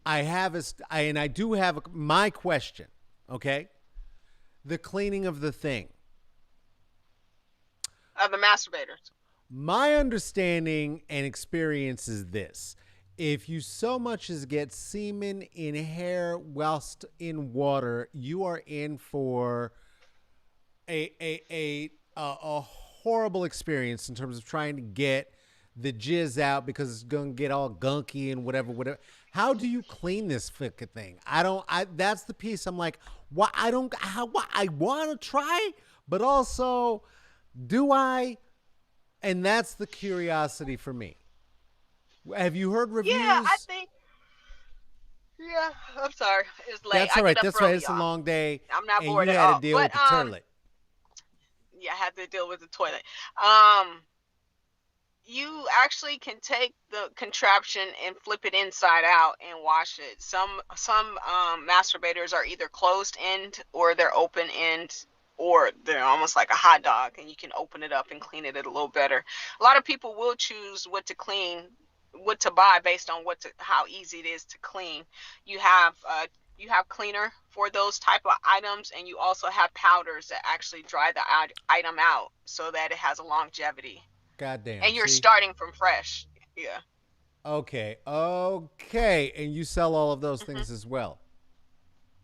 I do have my question. Okay, the cleaning of the thing. Of the masturbators. My understanding and experience is this: if you so much as get semen in hair whilst in water, you are in for a horrible experience in terms of trying to get the jizz out, because it's gonna get all gunky and whatever. How do you clean this fucking thing? That's the piece. I'm like, why? I want to try, but also, do I? And that's the curiosity for me. Have you heard reviews? Yeah, I think. Yeah, I'm sorry. It's late. That's all right. That's early, right. It's a y'all. long day. I'm not and bored you at had all. to deal with the toilet. Yeah, I had to deal with the toilet. You actually can take the contraption and flip it inside out and wash it. Some masturbators are either closed end or they're open end, or they're almost like a hot dog, and you can open it up and clean it a little better. A lot of people will choose what to buy based on how easy it is to clean. You have cleaner for those type of items, and you also have powders that actually dry the item out so that it has a longevity. Goddamn. And you're see? starting from fresh. Yeah. Okay. And you sell all of those things as well.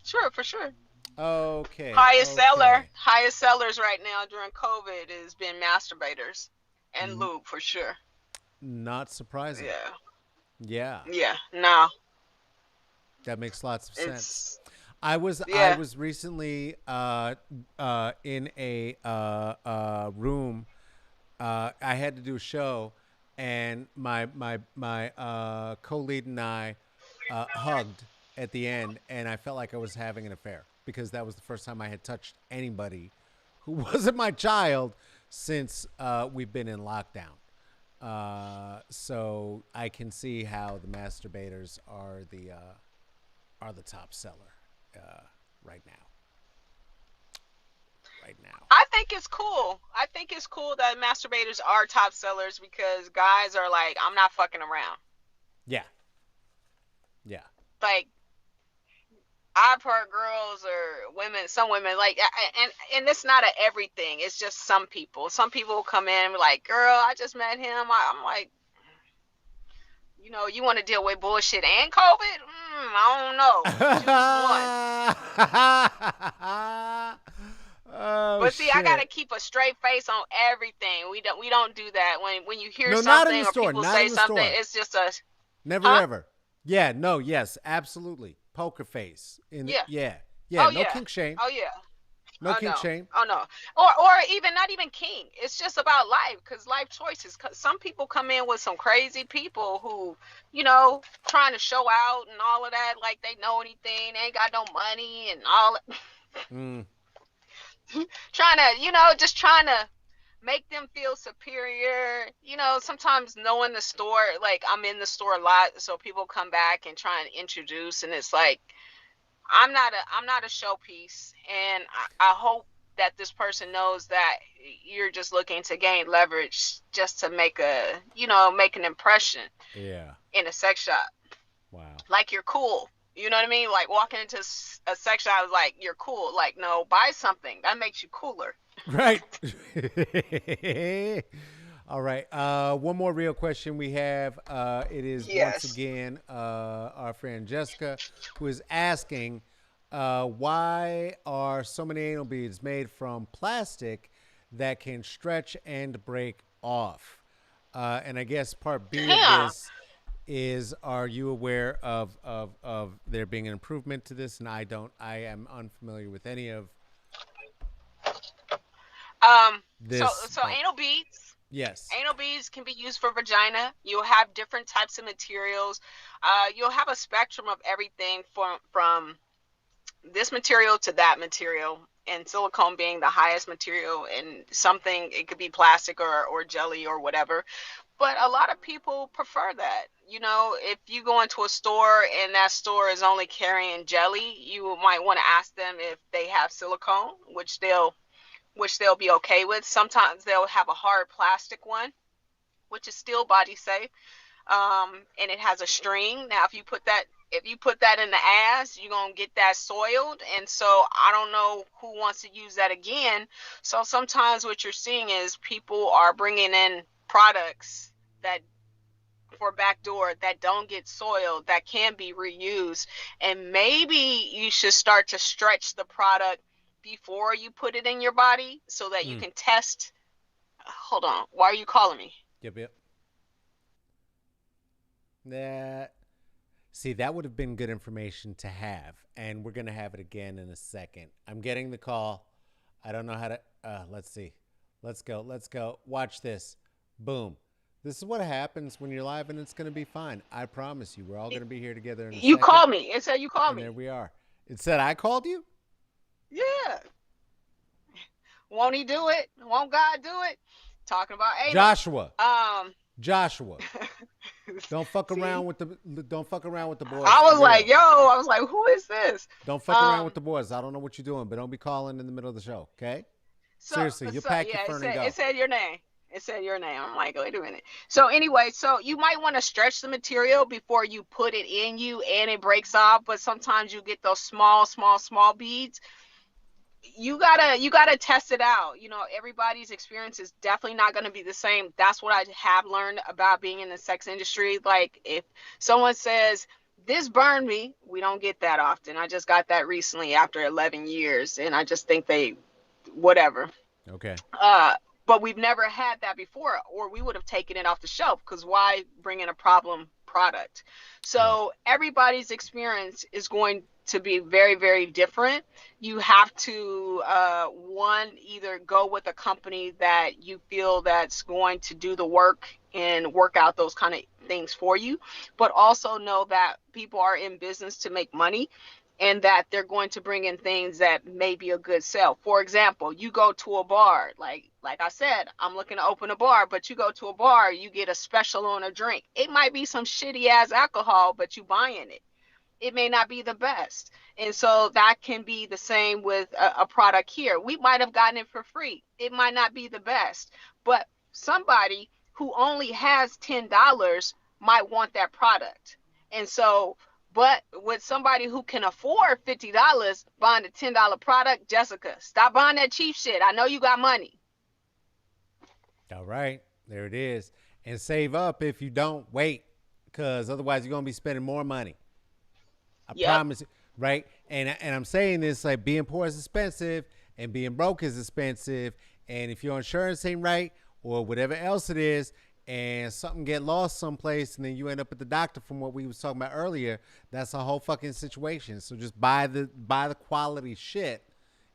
Sure, for sure. Okay. Highest sellers right now during COVID has been masturbators and lube, for sure. Not surprising. Yeah. Yeah. Yeah. No. That makes lots of sense. It's I was recently in a room. I had to do a show, and my co-lead and I hugged at the end, and I felt like I was having an affair, because that was the first time I had touched anybody who wasn't my child since we've been in lockdown. So I can see how the masturbators are the top seller right now. I think it's cool. I think it's cool that masturbators are top sellers, because guys are like, I'm not fucking around. Yeah. Yeah. Like, I've heard girls or women, some women, like, and it's not a everything. It's just some people. Some people will come in and be like, girl, I just met him. I'm like, you want to deal with bullshit and COVID? I don't know. Choose one. Oh, but see, shit. I gotta keep a straight face on everything. We don't do that. When you hear not in something the or store, people not say in the something, store. it's just a Never ever. Yeah, no, yes, absolutely. Poker face. Yeah. Oh, No yeah. kink shame. Oh yeah. No Oh kink no. shame. Oh no. Or even not even king. It's just about life, because life choices. 'Cause some people come in with some crazy people who, trying to show out and all of that, like they know anything. They ain't got no money and all. Mm. Trying to, just trying to make them feel superior. Sometimes knowing the store, like I'm in the store a lot, so people come back and try and introduce, and it's like I'm not a showpiece, and I hope that this person knows that you're just looking to gain leverage just to make an impression Yeah. in a sex shop. Wow. Like you're cool. You know what I mean? Like walking into a sex shop is like you're cool. Like no, buy something that makes you cooler. Right. All right. One more real question we have. It is once Yes. again our friend Jessica who is asking, why are so many anal beads made from plastic that can stretch and break off? And I guess part B of Yeah. this is, are you aware of there being an improvement to this? And I am unfamiliar with any of So this, so but anal beads. yes. Anal beads can be used for vagina. You'll have different types of materials. You'll have a spectrum of everything from this material to that material, and silicone being the highest material. And something, it could be plastic or jelly or whatever. But a lot of people prefer that. If you go into a store and that store is only carrying jelly, you might want to ask them if they have silicone, which they'll be okay with. Sometimes they'll have a hard plastic one, which is still body safe, and it has a string. Now, if you put that in the ass, you're gonna get that soiled, and so I don't know who wants to use that again. So sometimes what you're seeing is people are bringing in products that for backdoor that don't get soiled, that can be reused, and maybe you should start to stretch the product before you put it in your body so that you Mm. can test. Hold on, why are you calling me? Yep, yep. That See, that would have been good information to have, and we're gonna have it again in a second. I'm getting the call. I don't know how to. Let's see. Let's go. Let's go. Watch this. Boom. This is what happens when you're live, and it's gonna be fine. I promise you. We're all gonna be here together in a You second, called me. It said you called and there me. we are. It said I called you. Yeah. Won't he do it? Won't God do it? Talking about anal. Joshua. Um. Joshua. Don't fuck See, around with the boys I for was like, real. yo, I was like, who is this? Don't fuck around with Um. the boys. I don't know what you're doing, but don't be calling in the middle of the show, okay? So, Seriously, you'll so pack your yeah, it fern and said it go. said your name. It said your name. I'm like, wait a minute. So anyway, so you might want to stretch the material before you put it in you, and it breaks off. But sometimes you get those small, small, small beads. You gotta test it out. Everybody's experience is definitely not gonna be the same. That's what I have learned about being in the sex industry. Like if someone says this burned me, we don't get that often. I just got that recently after 11 years, and I just think they whatever. Okay. Uh, but we've never had that before, or we would have taken it off the shelf, because why bring in a problem product? Right. So everybody's experience is going to be very, very different. You have to, one, either go with a company that you feel that's going to do the work and work out those kind of things for you, but also know that people are in business to make money, and that they're going to bring in things that may be a good sell. For example, you go to a bar, like I said, I'm looking to open a bar, but you go to a bar, you get a special on a drink. It might be some shitty ass alcohol, but you buying it. It may not be the best. And so that can be the same with a product here. We might have gotten it for free. It might not be the best, but somebody who only has $10 might want that product. And so, but with somebody who can afford $50 buying a $10 product, Jessica, stop buying that cheap shit. I know you got money. All right. There it is. And save up if you don't wait, because otherwise you're gonna be spending more money. I Yep. promise you. Right. And I'm saying this like being poor is expensive and being broke is expensive. And if your insurance ain't right or whatever else it is, and something get lost someplace and then you end up at the doctor from what we was talking about earlier, that's a whole fucking situation. So just buy the quality shit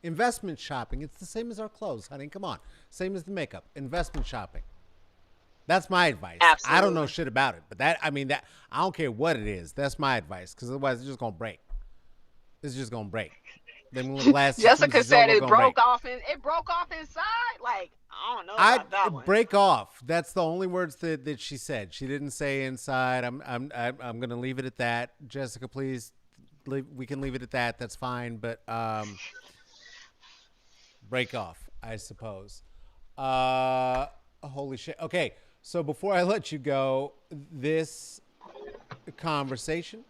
Investment shopping. It's the same as our clothes, honey. Come on. Same as the makeup. Investment shopping. That's my advice. I don't know Absolutely. shit about it, but that I mean that I don't care what it is. That's my advice because otherwise it's just gonna break. It's just gonna break. Them little glasses from Jessica said Zolo it gonna break. broke off and it broke off inside. Like, I don't know I about that one. break off. That's the only words that she said. She didn't say inside. I'm gonna leave it at that. Jessica, please, we can leave it at that. That's fine. But break off, I suppose. Holy shit. Okay, so before I let you go, this conversation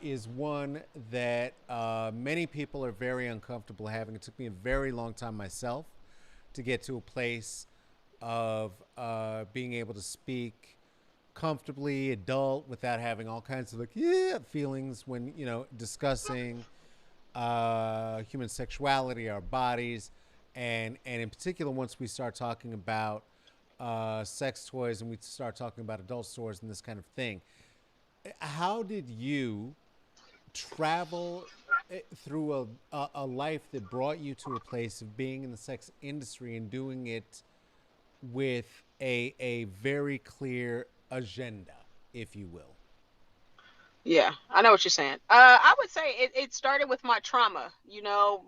is one that many people are very uncomfortable having. It took me a very long time myself to get to a place of being able to speak comfortably, adult, without having all kinds of like yeah feelings when discussing human sexuality, our bodies, and in particular once we start talking about sex toys and we start talking about adult stores and this kind of thing. How did you travel through a life that brought you to a place of being in the sex industry and doing it with a very clear agenda, if you will? Yeah, I know what you're saying. I would say it started with my trauma.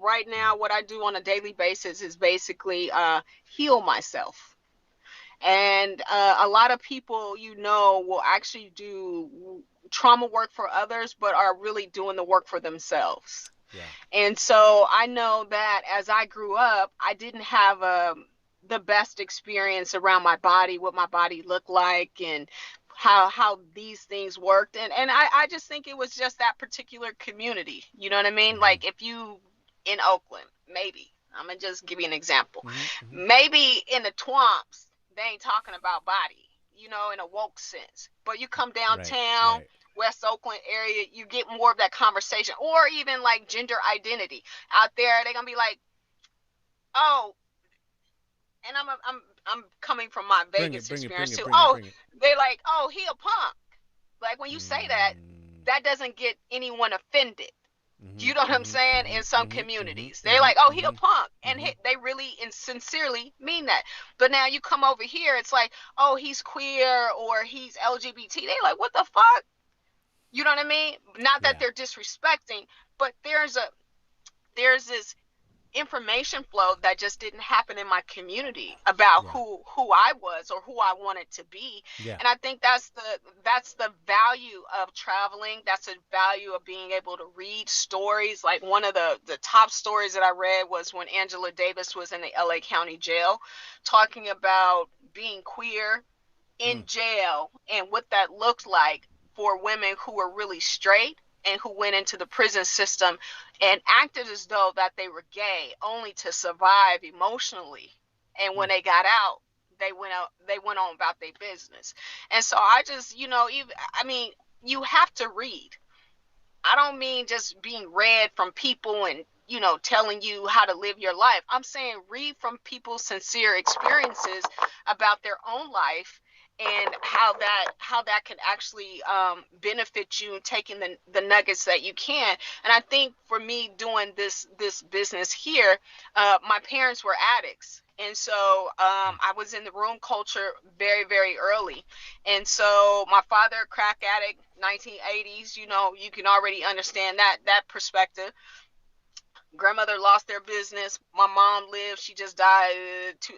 Right Mm. now, what I do on a daily basis is basically heal myself. And a lot of people, will actually do trauma work for others, but are really doing the work for themselves. Yeah. And so I know that as I grew up, I didn't have the best experience around my body, what my body looked like, and how these things worked. And I just think it was just that particular community. You know what I mean? Mm-hmm. Like if you in Oakland, maybe I'm gonna just give you an example. Mm-hmm. Mm-hmm. Maybe in the Twomps, they ain't talking about body, in a woke sense. But you come Right. downtown, Right. West Oakland area, you get more of that conversation, or even like gender identity out there. They're gonna be like, oh, and I'm coming from my Bring it. Vegas Bring it. Bring experience it. too. Bring it. Oh, Bring it. they're like, oh, he a punk. Like when you say that, Mm. that doesn't get anyone offended. Mm-hmm. You know what I'm Mm-hmm. saying? Mm-hmm. In some Mm-hmm. Mm-hmm. communities, they're Mm-hmm. like, "Oh, he a Mm-hmm. punk," and Mm-hmm. they really and sincerely mean that. But now you come over here, it's like, "Oh, he's queer or he's LGBT." They like, "What the fuck?" You know what I mean? Not that Yeah. they're disrespecting, but there's this information flow that just didn't happen in my community about Yeah. who I was or who I wanted to be. Yeah. And I think that's the value of traveling. That's the value of being able to read stories. Like one of the top stories that I read was when Angela Davis was in the LA County jail talking about being queer Mm. in jail and what that looked like for women who were really straight and who went into the prison system and acted as though that they were gay only to survive emotionally. And when Mm. they got out, they went on about their business. And so I just, even, I mean, you have to read. I don't mean just being read from people and telling you how to live your life. I'm saying read from people's sincere experiences about their own life and how that can actually benefit you, taking the nuggets that you can. And I think for me doing this business here, my parents were addicts. And so I was in the room culture very, very early. And so my father, crack addict, 1980s, you can already understand that perspective. Grandmother lost their business. My mom lived. She just died.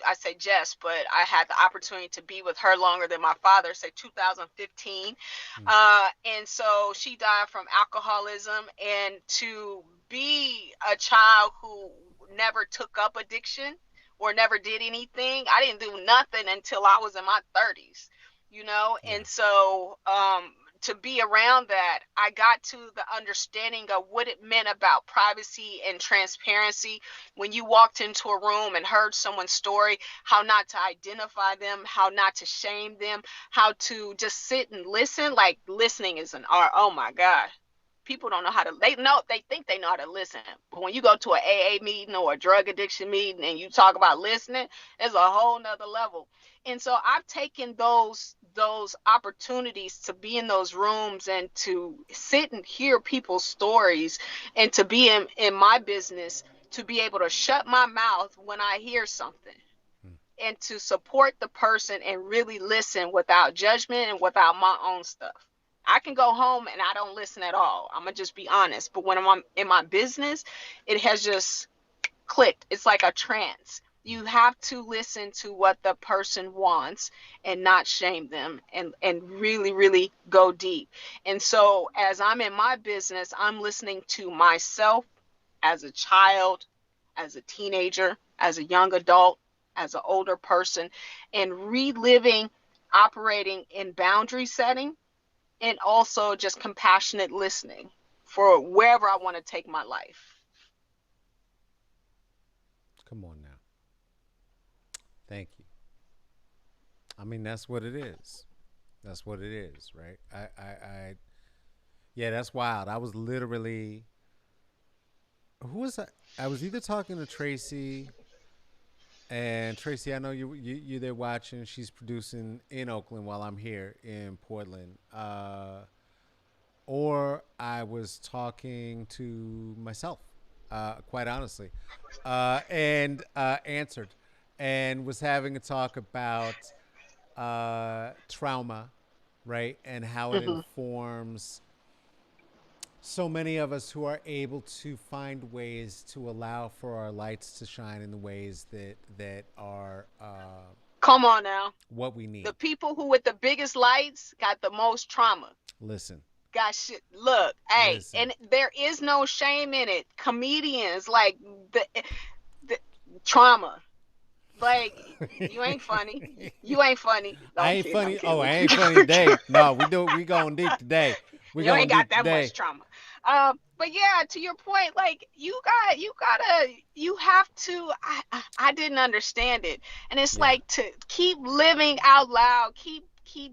I say just, but I had the opportunity to be with her longer than my father, say 2015. Mm. And so she died from alcoholism. And to be a child who never took up addiction or never did anything, I didn't do nothing until I was in my 30s, Yeah. and so to be around that, I got to the understanding of what it meant about privacy and transparency. When you walked into a room and heard someone's story, how not to identify them, how not to shame them, how to just sit and listen. Like listening is an art. Oh my God. People don't know how to, they think they know how to listen. But when you go to an AA meeting or a drug addiction meeting and you talk about listening, it's a whole nother level. And so I've taken those opportunities to be in those rooms and to sit and hear people's stories and to be in my business to be able to shut my mouth when I hear something and to support the person and really listen without judgment and without my own stuff. I can go home and I don't listen at all. I'm going to just be honest. But when I'm in my business, it has just clicked. It's like a trance. You have to listen to what the person wants and not shame them, and really, really go deep. And so as I'm in my business, I'm listening to myself as a child, as a teenager, as a young adult, as an older person, and reliving, operating in boundary setting, and also just compassionate listening for wherever I want to take my life. Come on now. Thank you. I mean, that's what it is. That's what it is, right? Yeah, that's wild. I was literally, who was I was either talking to Tracy, and Tracy, I know you're there watching. She's producing in Oakland while I'm here in Portland. Or I was talking to myself, quite honestly, and answered, and was having a talk about trauma, right, and how it informs so many of us who are able to find ways to allow for our lights to shine in the ways that are Come on now. what we need. The people who with the biggest lights got the most trauma. Listen. Got shit. Look, hey, Listen. and there is no shame in it. Comedians, like the trauma. Like, you ain't funny. You ain't funny. No, I ain't kidding, funny. Oh, I ain't funny today. No, we going deep today. We you going ain't got deep that today. much trauma. But yeah, to your point, like you have to. I didn't understand it, and it's like to keep living out loud, keep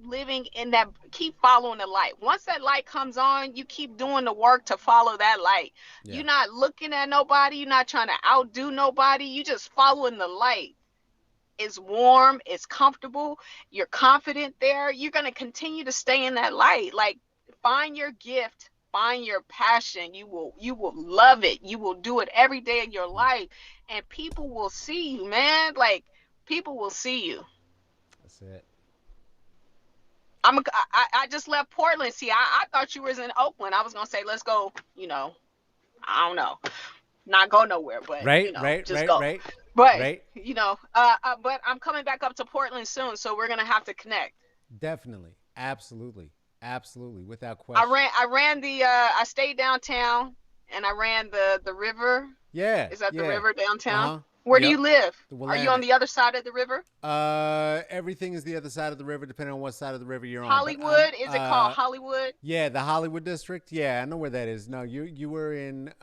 living in that, keep following the light. Once that light comes on, you keep doing the work to follow that light. You're not looking at nobody. You're not trying to outdo nobody. You just following the light. It's warm, it's comfortable, you're confident there. You're going to continue to stay in that light. Like, find your gift, find your passion. You will love it. You will do it every day of your life, and people will see you, man. Like, people will see you. That's it. I just left Portland. See, I thought you was in Oakland. I was going to say, let's go, I don't know. Not go nowhere, but just go. But but I'm coming back up to Portland soon, so we're gonna have to connect. Definitely, absolutely, without question. I stayed downtown, and I ran the river. Yeah, is that the river downtown? Uh-huh. Where do you live? Are you on the other side of the river? Everything is the other side of the river, depending on what side of the river you're on. Hollywood? Is it called Hollywood? Yeah, the Hollywood district. Yeah, I know where that is. No, you were in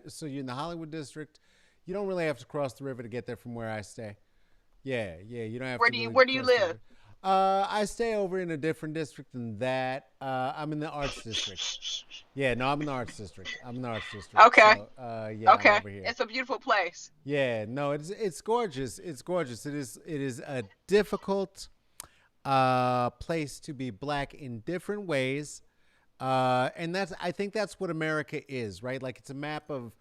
so you're in the Hollywood district. You don't really have to cross the river to get there from where I stay. Yeah, you don't have to. Where do you live? I stay over in a different district than that. I'm in the arts district. Yeah, no, I'm in the arts district. Okay. So, okay. I'm over here. It's a beautiful place. Yeah, no, it's gorgeous. It's gorgeous. It is a difficult place to be black in different ways. And I think that's what America is, right? Like, it's a map of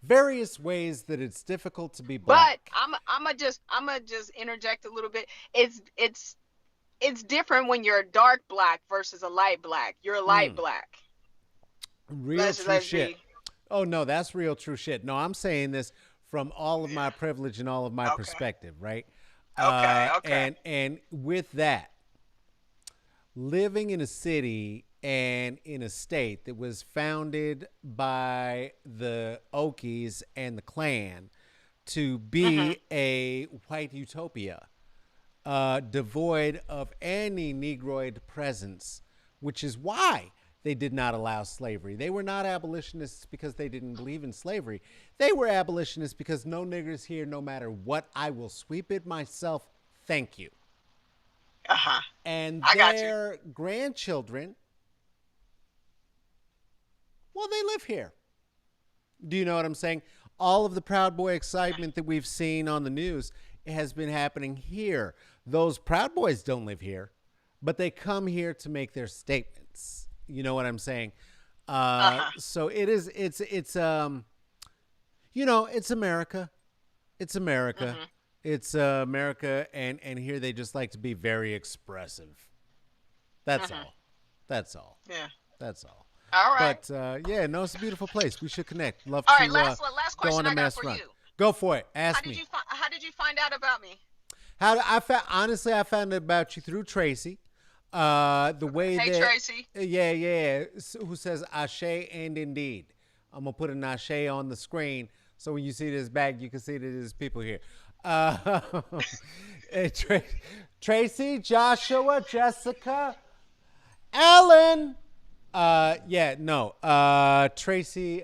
various ways that it's difficult to be black. But I'm gonna just interject a little bit. It's different when you're a dark black versus a light black. You're a light black. True shit. Oh no, that's real true shit. No, I'm saying this from all of my privilege and all of my perspective, right? Okay. And with that, living in a city and in a state that was founded by the Okies and the Klan to be a white utopia, devoid of any Negroid presence, which is why they did not allow slavery. They were not abolitionists because they didn't believe in slavery. They were abolitionists because no niggers here, no matter what. I will sweep it myself. Thank you. And their grandchildren, well, they live here. Do you know what I'm saying? All of the Proud Boy excitement that we've seen on the news has been happening here. Those Proud Boys don't live here, but they come here to make their statements. You know what I'm saying? Uh-huh. So it is. It's you know, it's America. It's America. Mhm. It's America, and here they just like to be very expressive. That's Mhm. all. That's all. Yeah. That's all. All right. But yeah, no, it's a beautiful place. We should connect. Love All right. to Last go question on a I got mass for run. you. Go for it. Ask me. How did you find out about me? I found honestly, I found out about you through Tracy. The way Hey that Tracy. who says Ashe and indeed. I'm gonna put an Ashe on the screen so when you see this bag, you can see that there's people here. Uh, Tracy, Joshua, Jessica, Ellen. Yeah, no. Tracy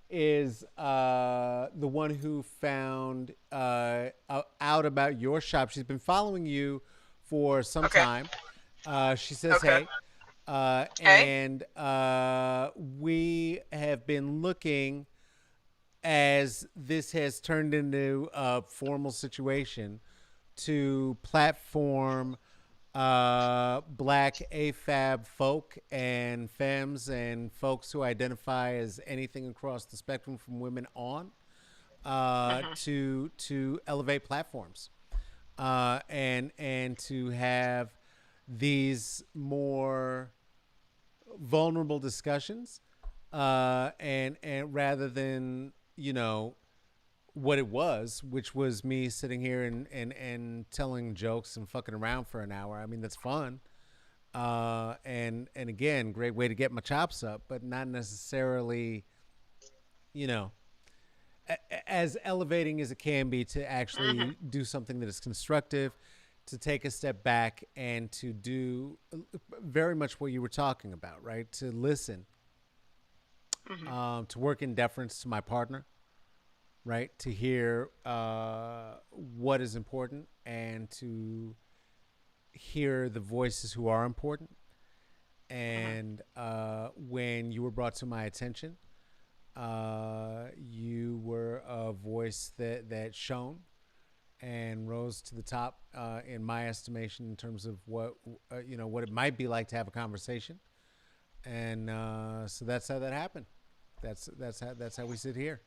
is the one who found out about your shop. She's been following you for some Okay. time. She says, Okay. hey. Hey. And we have been looking as this has turned into a formal situation to platform black AFAB folk and femmes and folks who identify as anything across the spectrum from women on Mhm. to elevate platforms and to have these more vulnerable discussions and rather than you know what it was, which was me sitting here and telling jokes and fucking around for an hour. I mean, that's fun. And again, great way to get my chops up, but not necessarily, you know, as elevating as it can be to Mhm. actually do something that is constructive, to take a step back and to do very much what you were talking about, right? To listen, Mhm. to work in deference to my partner, right? To hear what is important and to hear the voices who are important. Mhm. And when you were brought to my attention, you were a voice that shone and rose to the top in my estimation in terms of what you know what it might be like to have a conversation. And so that's how that happened. That's how we sit here.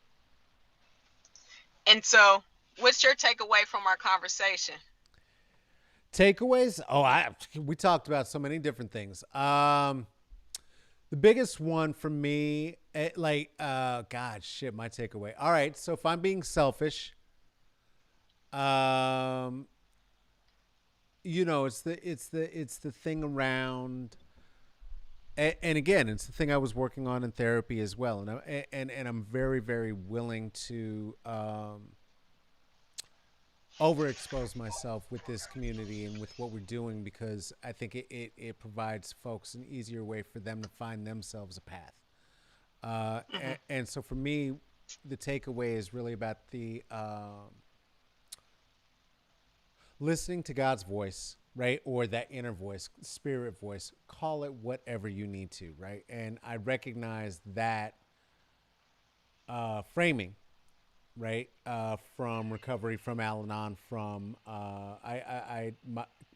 And so, what's your takeaway from our conversation? Takeaways? Oh, I we talked about so many different things. The biggest one for me, God, shit, my takeaway. All right, so if I'm being selfish, um, you know, it's the thing around, and again, it's the thing I was working on in therapy as well, and I'm very very willing to overexpose myself with this community and with what we're doing because I think it provides folks an easier way for them to find themselves a path. Mhm. And so for me, the takeaway is really about the listening to God's voice, right? Or that inner voice, spirit voice, call it whatever you need to, right? And I recognize that framing, right? From recovery, from Al Anon, from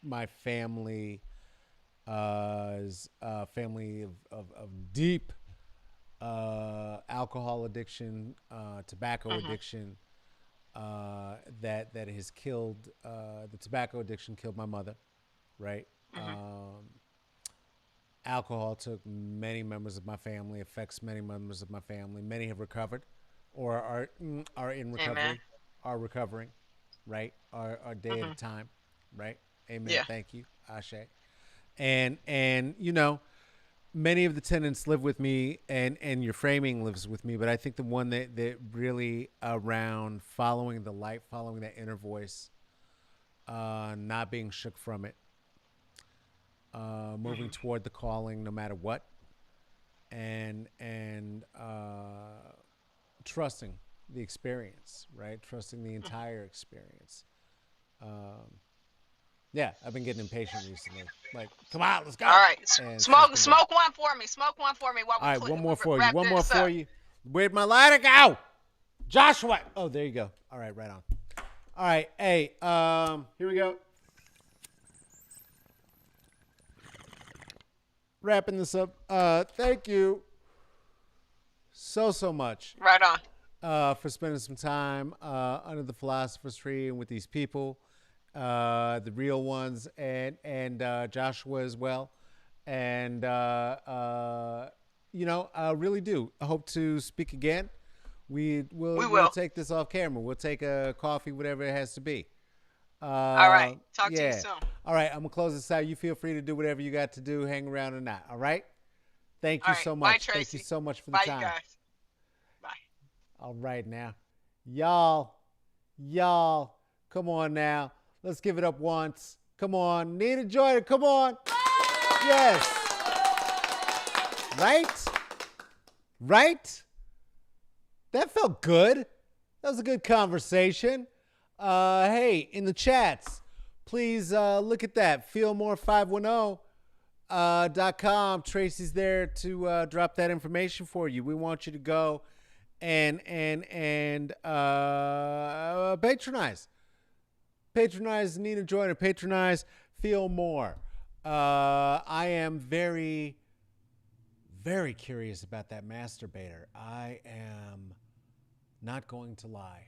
my family is a family of deep alcohol addiction, tobacco Mhm. addiction. That has killed the tobacco addiction killed my mother, right? Mhm. Alcohol took many members of my family, affects many members of my family. Many have recovered, or are in Amen. recovery, are recovering, right? Are day at a Mhm. time, right? Amen. Yeah. Thank you, Ashe. And you know, many of the tenants live with me, and your framing lives with me. But I think the one that really around following the light, following that inner voice, not being shook from it, moving Mhm. toward the calling no matter what, and trusting the experience, right? Trusting the Mhm. entire experience. Um, yeah, I've been getting impatient recently. Like, come on, let's All go. right. And so it's Smoke been good. smoke one for me. Smoke one for me while All right, one we more for you. wrap One more this for up. you. Where'd my lighter go? Joshua. Oh, there you go. All right, right on. All right, hey, here we go. wrapping this up. Thank you so much Right on. for spending some time under the philosopher's tree and with these people, the real ones, and Joshua as well. And I really do. I hope to speak again. We We'll will. take this off camera. We'll take a coffee, whatever it has to be. All right. Talk to you Yeah. soon. All right. I'm gonna close this out. You feel free to do whatever you got to do, hang around or not. All right. Thank All you right. so Bye, much. Thank you Tracy. so much for the Bye, you time. guys. Bye. All right now. Y'all, come on now. Let's give it up once. Come on. Nenna Joiner, come on. Yes. Right? That felt good. That was a good conversation. Hey, in the chats, please look at that. Feelmore510.com. Tracy's there to drop that information for you. We want you to go and patronize. Patronize Nenna Joiner. Patronize Feel More. I am very, very curious about that masturbator. I am not going to lie.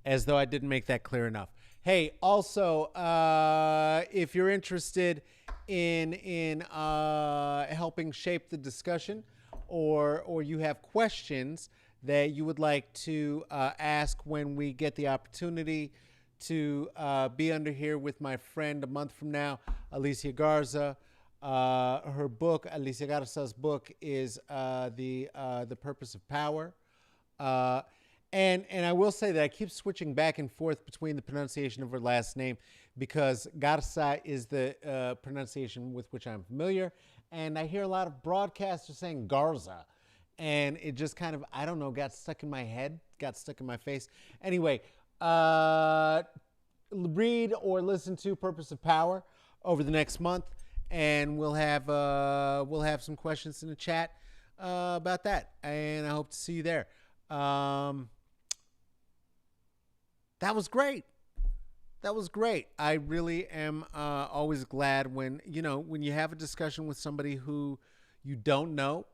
As though I didn't make that clear enough. Hey, also, if you're interested in helping shape the discussion, or you have questions that you would like to ask when we get the opportunity to be under here with my friend a month from now, Alicia Garza. Her book, Alicia Garza's book, is the Purpose of Power. And I will say that I keep switching back and forth between the pronunciation of her last name because Garza is the pronunciation with which I'm familiar. And I hear a lot of broadcasters saying Garza. And it just kind of, I don't know, got stuck in my head, got stuck in my face. Anyway, read or listen to Purpose of Power over the next month. And we'll have some questions in the chat about that. And I hope to see you there. That was great. I really am always glad when you have a discussion with somebody who you don't know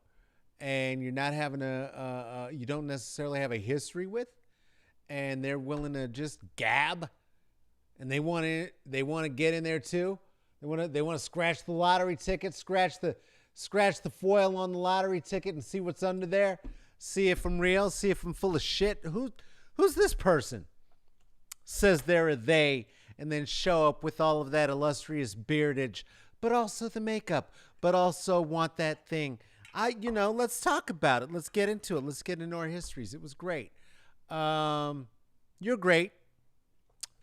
and you're not having you don't necessarily have a history with, and they're willing to just gab, and they want to get in there too. They want to scratch the lottery ticket, scratch the foil on the lottery ticket and see what's under there. See if I'm real, see if I'm full of shit. Who's this person? Says they're a they, and then show up with all of that illustrious beardage, but also the makeup, but also want that thing. Let's talk about it. Let's get into it. Let's get into our histories. It was great. You're great.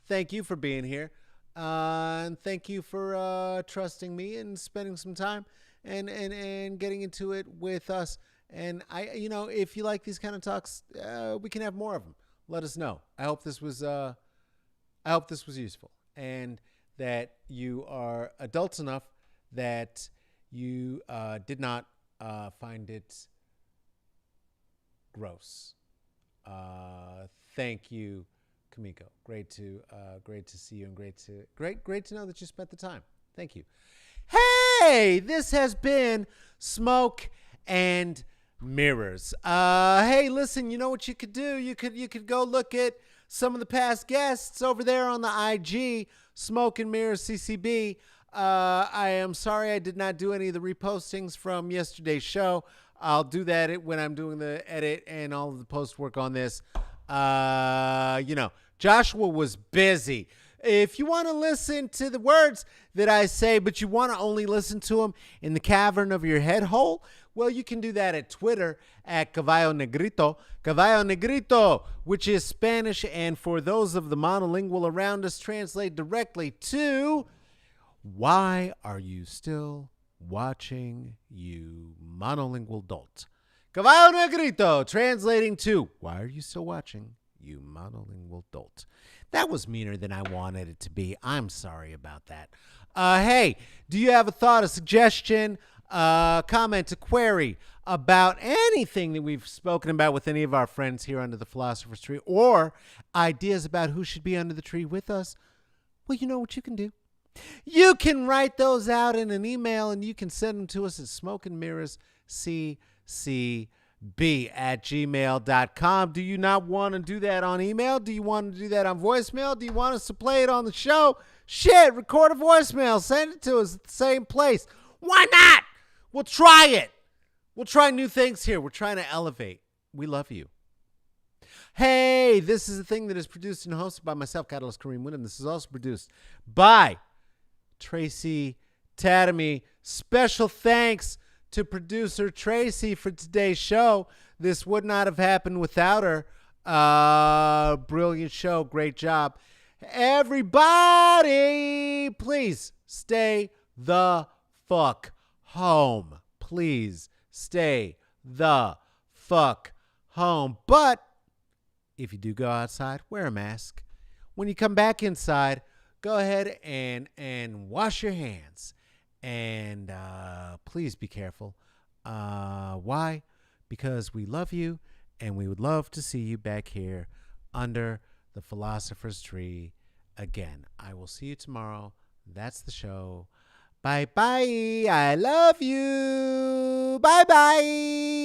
Thank you for being here. And thank you for trusting me and spending some time and getting into it with us. And if you like these kind of talks, we can have more of them. Let us know. I hope this was useful, and that you are adults enough that you did not find it gross. Thank you, Kamiko. Great to see you, and great to know that you spent the time. Thank you. Hey, this has been Smoke and Mirrors. Hey, listen, you know what you could do? You could go look at some of the past guests over there on the IG, Smoke and Mirrors CCB. I am sorry I did not do any of the repostings from yesterday's show. I'll do that when I'm doing the edit and all of the post work on this. Joshua was busy. If you want to listen to the words that I say, but you want to only listen to them in the cavern of your head hole, well, you can do that at Twitter at Caballo Negrito, which is Spanish, and for those of the monolingual around us, translate directly to, why are you still watching, you monolingual dolt? Caballo Negrito, translating to, why are you still watching, you monolingual dolt? That was meaner than I wanted it to be. I'm sorry about that. Hey, do you have a thought, a suggestion, comment, a query about anything that we've spoken about with any of our friends here under the Philosopher's Tree, or ideas about who should be under the tree with us? Well, you know what you can do. You can write those out in an email and you can send them to us at smokeandmirrorsccb@gmail.com. Do you not want to do that on email? Do you want to do that on voicemail? Do you want us to play it on the show? Shit, record a voicemail. Send it to us at the same place. Why not? We'll try it. We'll try new things here. We're trying to elevate. We love you. Hey, this is a thing that is produced and hosted by myself, Catalyst Kareem Wyndham. This is also produced by Tracy Tatamy. Special thanks to producer Tracy for today's show. This would not have happened without her. Brilliant show. Great job. Everybody, please stay the fuck home. Please stay the fuck home. But if you do go outside, wear a mask. When you come back inside, go ahead and wash your hands. And please be careful. Why? Because we love you, and we would love to see you back here under the philosopher's tree again. I will see you tomorrow. That's the show. Bye-bye. I love you. Bye-bye.